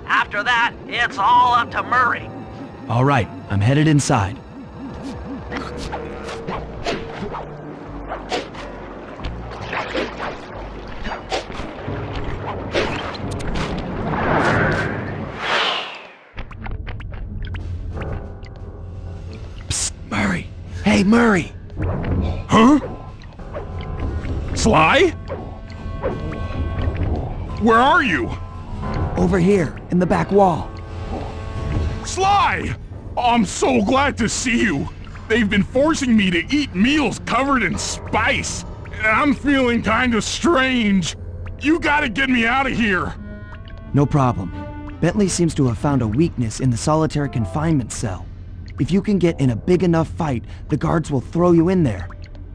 After that, it's all up to Murray. All right, I'm headed inside. Psst, Murray. Hey, Murray. Huh? Sly? Where are you? Over here, in the back wall. Sly! I'm so glad to see you. They've been forcing me to eat meals covered in spice, and I'm feeling kind of strange. You gotta get me out of here. No problem. Bentley seems to have found a weakness in the solitary confinement cell. If you can get in a big enough fight, the guards will throw you in there.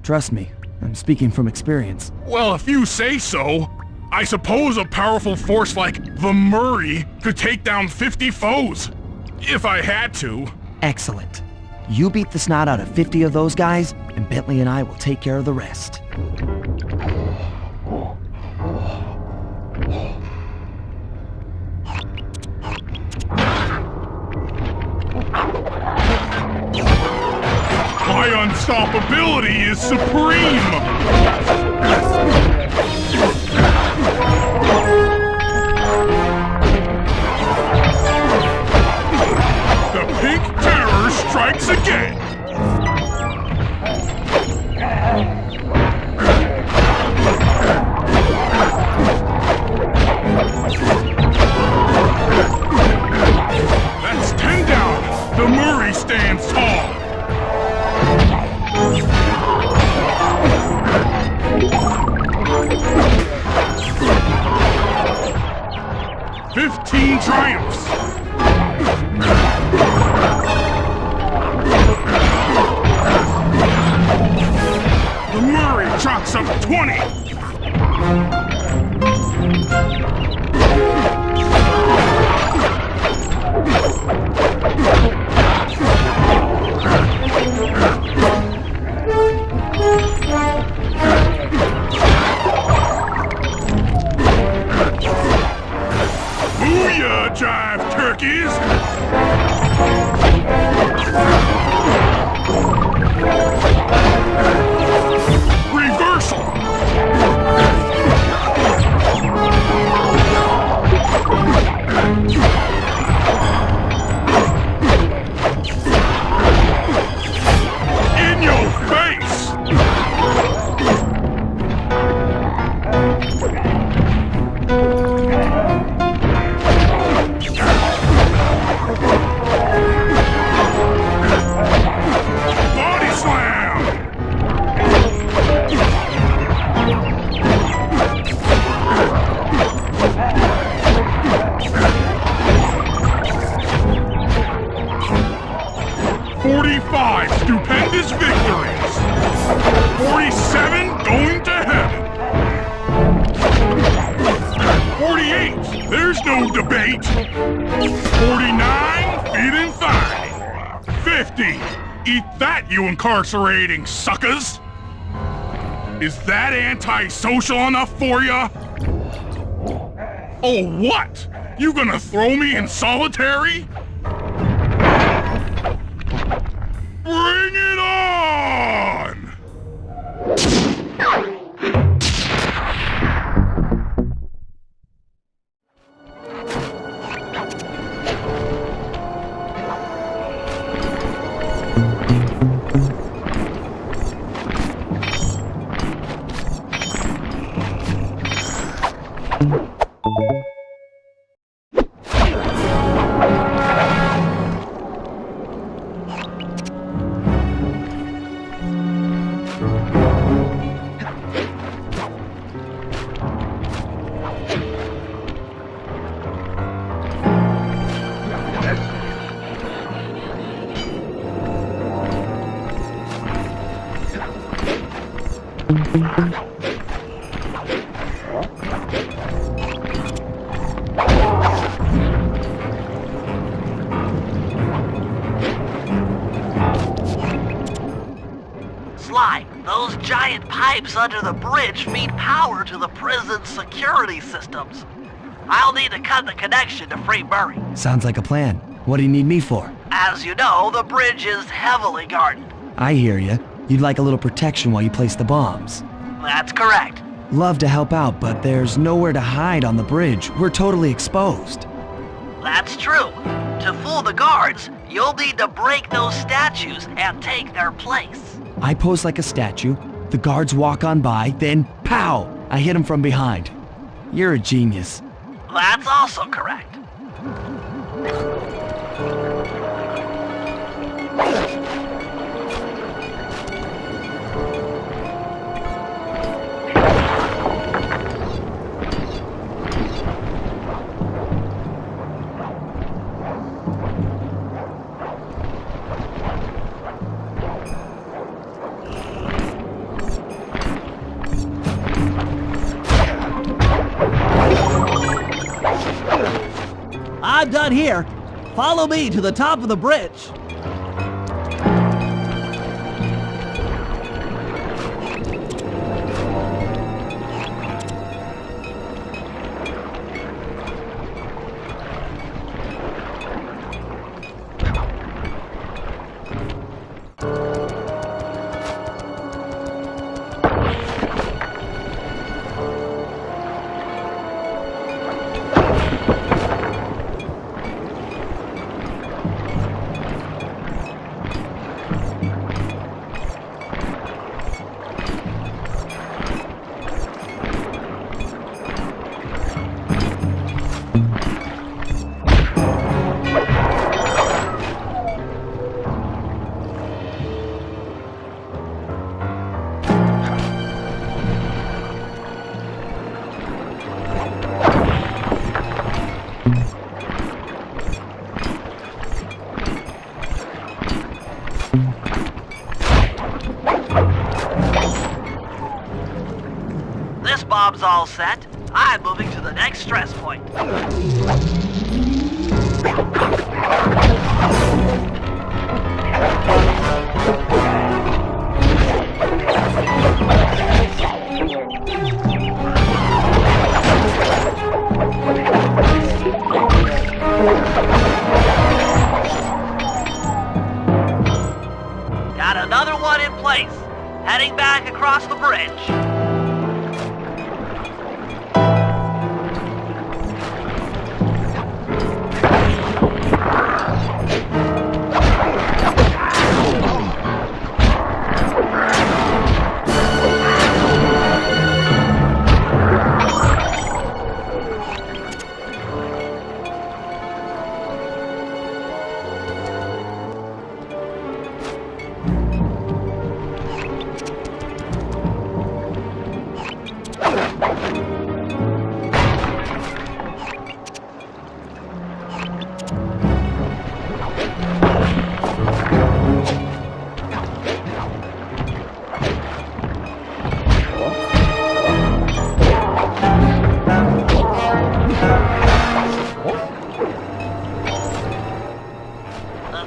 Trust me, I'm speaking from experience. Well, if you say so. I suppose a powerful force like the Murray could take down 50 foes. If I had to. Excellent. You beat the snot out of 50 of those guys, and Bentley and I will take care of the rest. My unstoppability is supreme! The pink terror strikes again! That's 10 down! The Murray stands tall! Triumphs! The Murray chalks up 20! Booyah, jive turkeys! Reversal! In your face! Body slam! "45 stupendous victories! 47 going to heaven! 48, there's no debate! 49, feeling fine! 50, eat that, you incarcerating suckers! Is that antisocial enough for ya? Oh, what? You gonna throw me in solitary? Sly, those giant pipes under the bridge feed power to the prison's security systems. I'll need to cut the connection to free Murray. Sounds like a plan. What do you need me for? As you know, the bridge is heavily guarded. I hear you. You'd like a little protection while you place the bombs. That's correct. Love to help out, but there's nowhere to hide on the bridge. We're totally exposed. That's true. To fool the guards, you'll need to break those statues and take their place. I pose like a statue, the guards walk on by, then pow! I hit them from behind. You're a genius. That's also correct. I'm done here. Follow me to the top of the bridge. This bomb's all set. I'm moving to the next stress point. Got another one in place. Heading back across the bridge.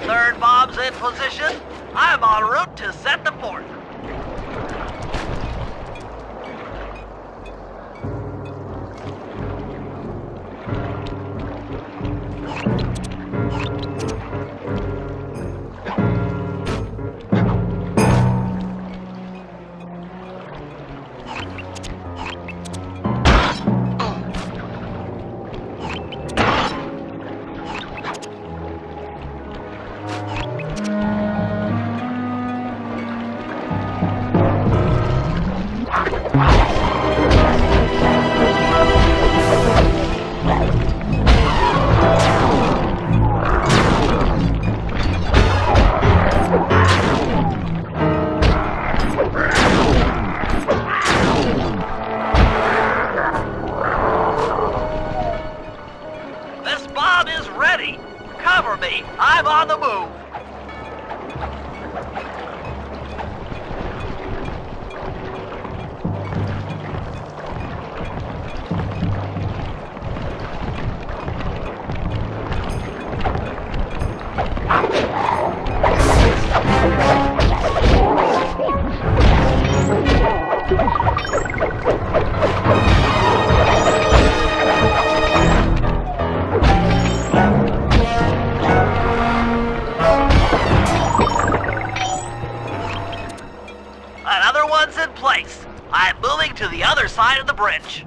Third bomb's in position. I'm en route to set the fourth. place. I'm moving to the other side of the bridge.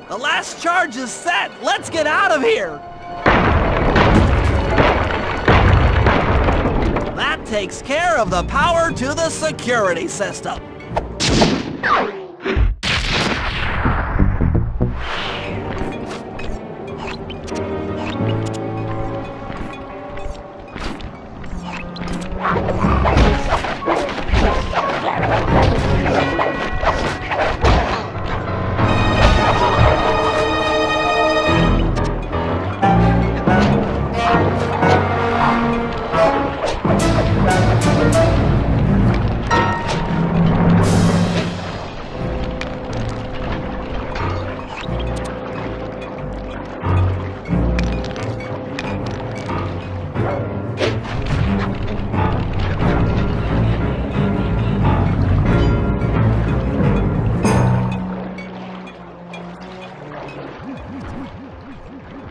The last charge is set. Let's get out of here. That takes care of the power to the security system.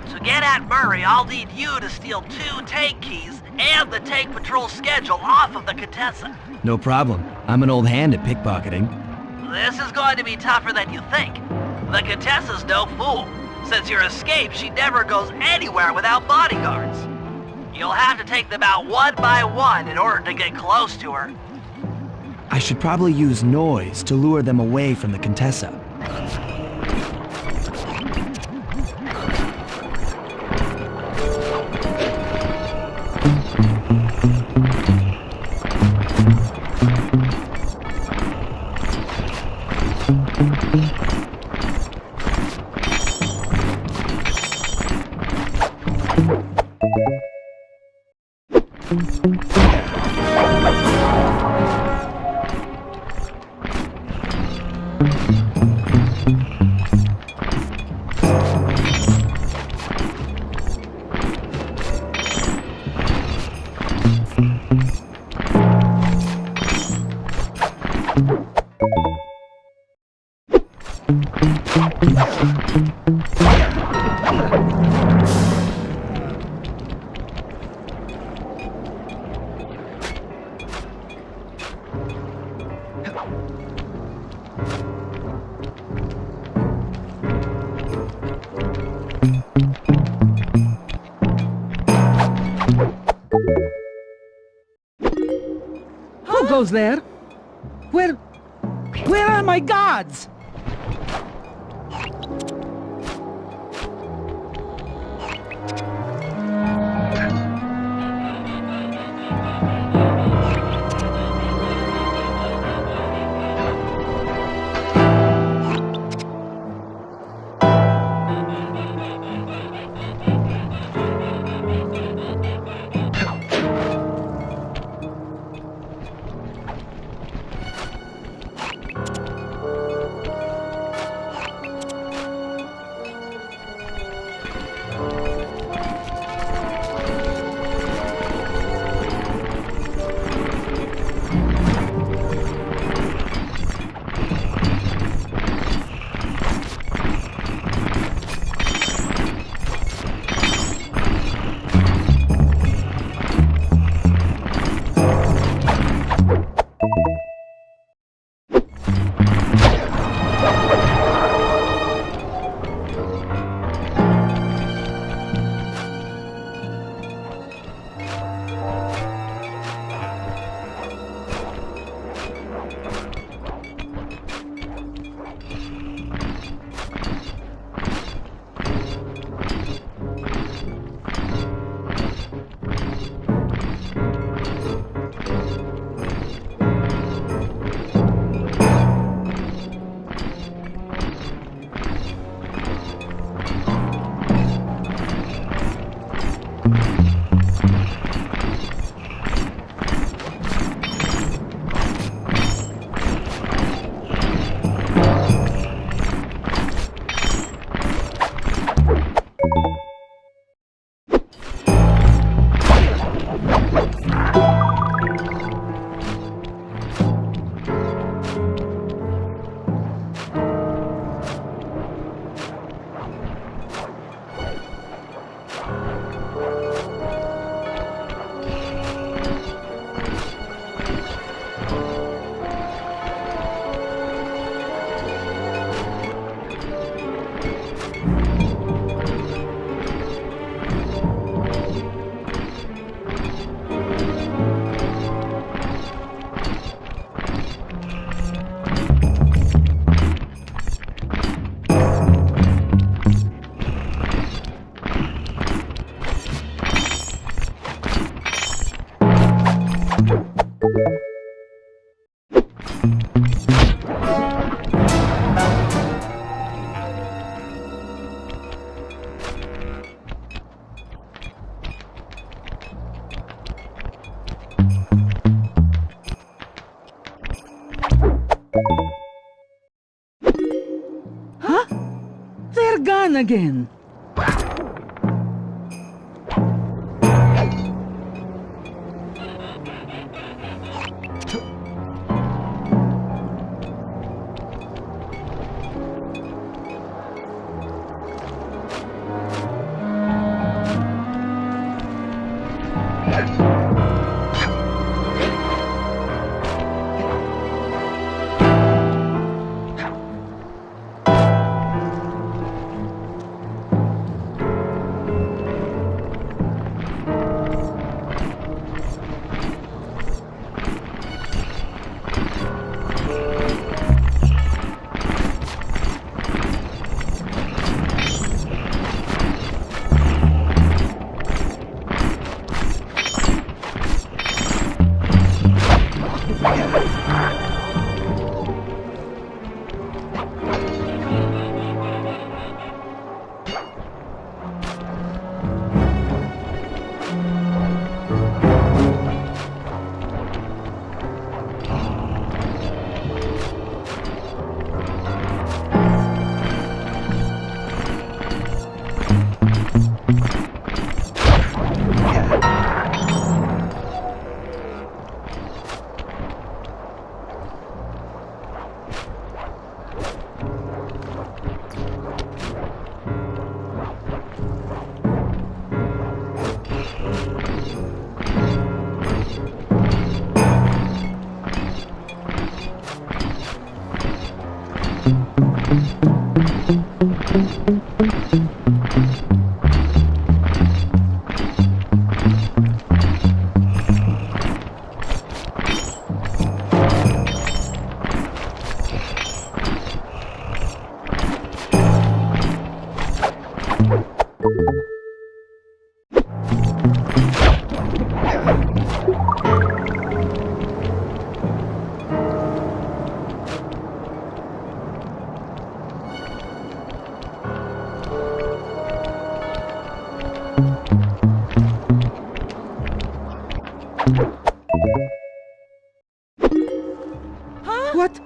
To get at Murray, I'll need you to steal 2 tank keys and the tank patrol schedule off of the Contessa. No problem. I'm an old hand at pickpocketing. This is going to be tougher than you think. The Contessa's no fool. Since your escape, she never goes anywhere without bodyguards. You'll have to take them out one by one in order to get close to her. I should probably use noise to lure them away from the Contessa. Who goes there? Where are my gods? gun again. What?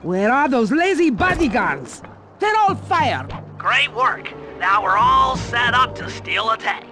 Where are those lazy bodyguards? They're all fired. Great work. Now we're all set up to steal a tank.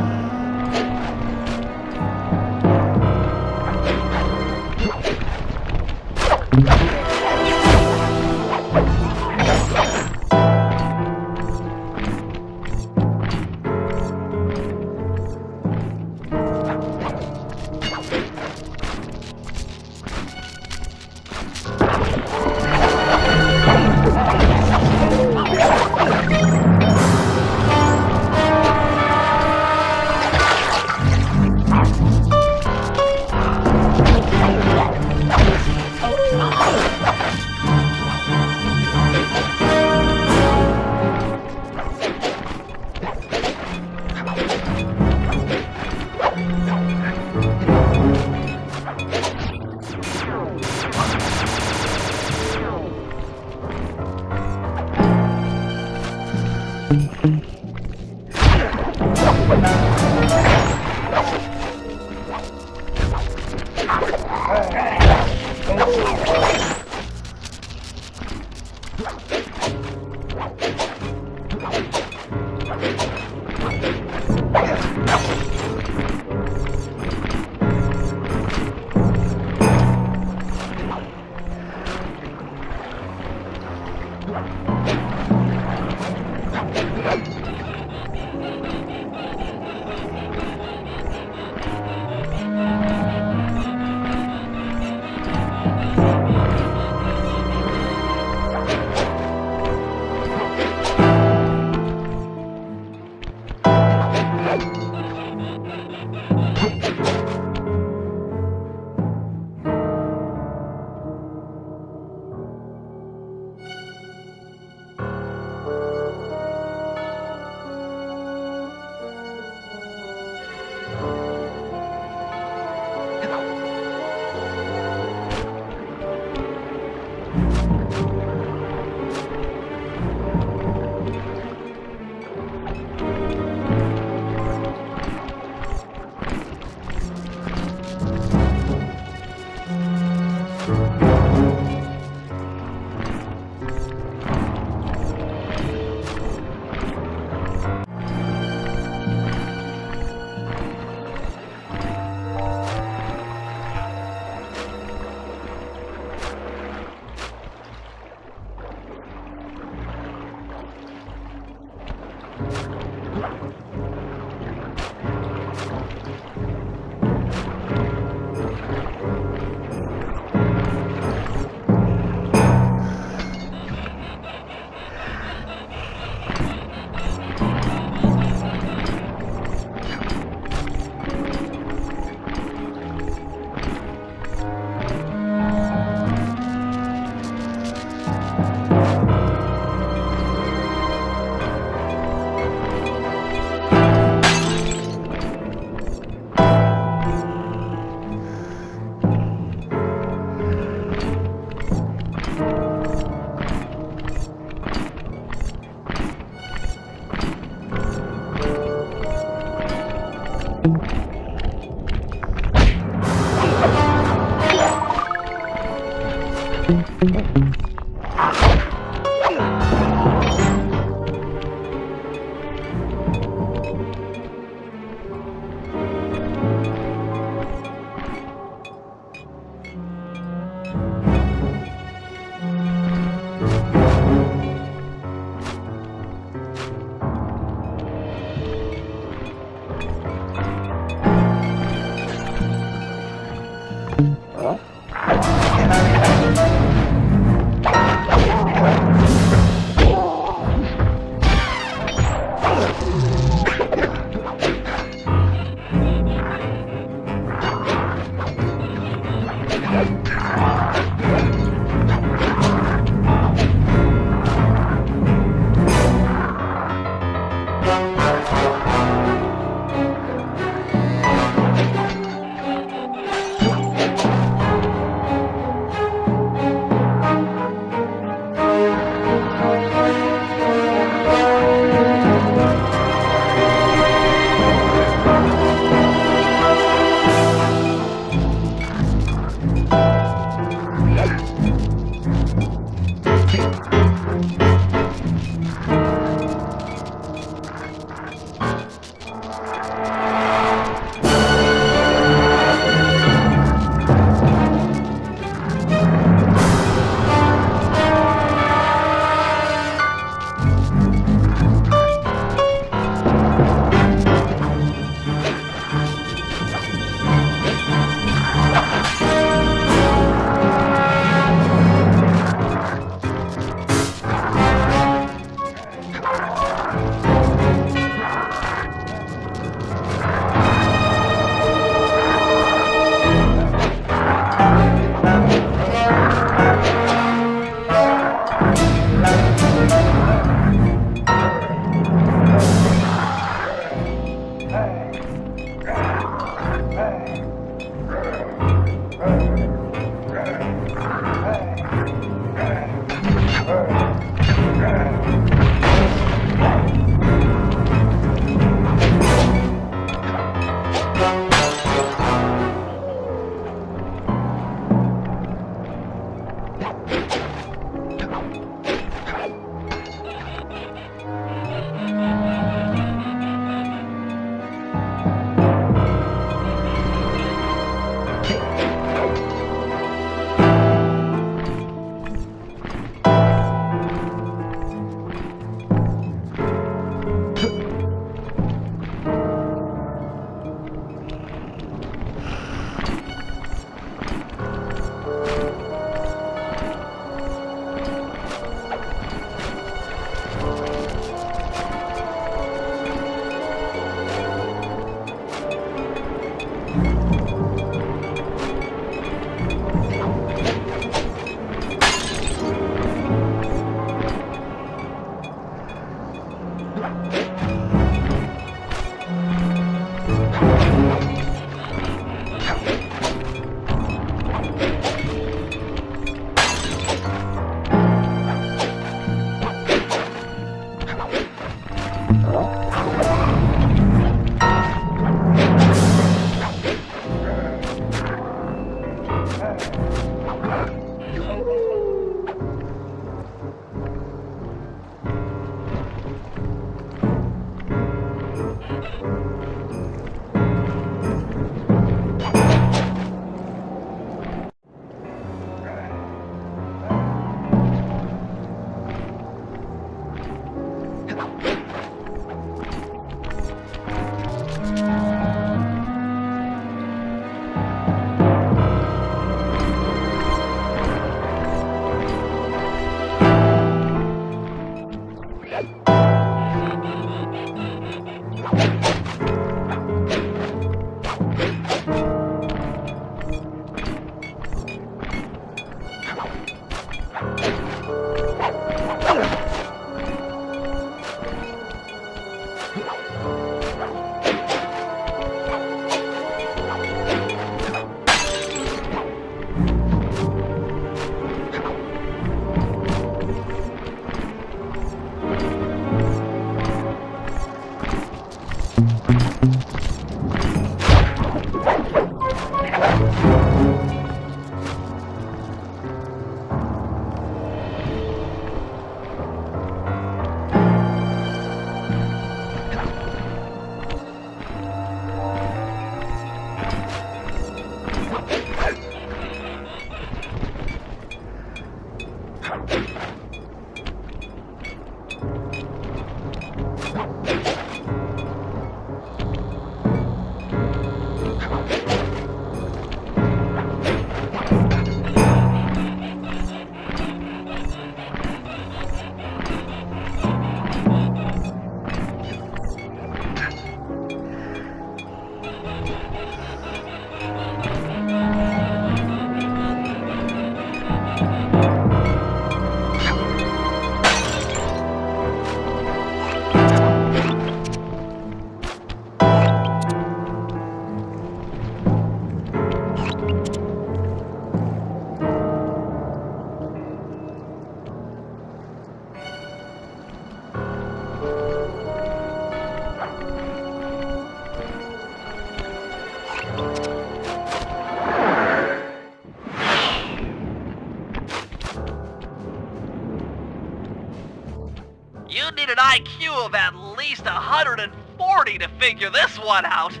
You need an IQ of at least 140 to figure this one out.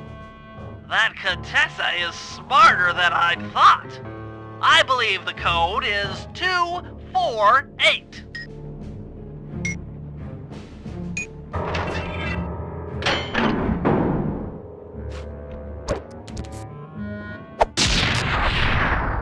That Contessa is smarter than I thought. I believe the code is 248.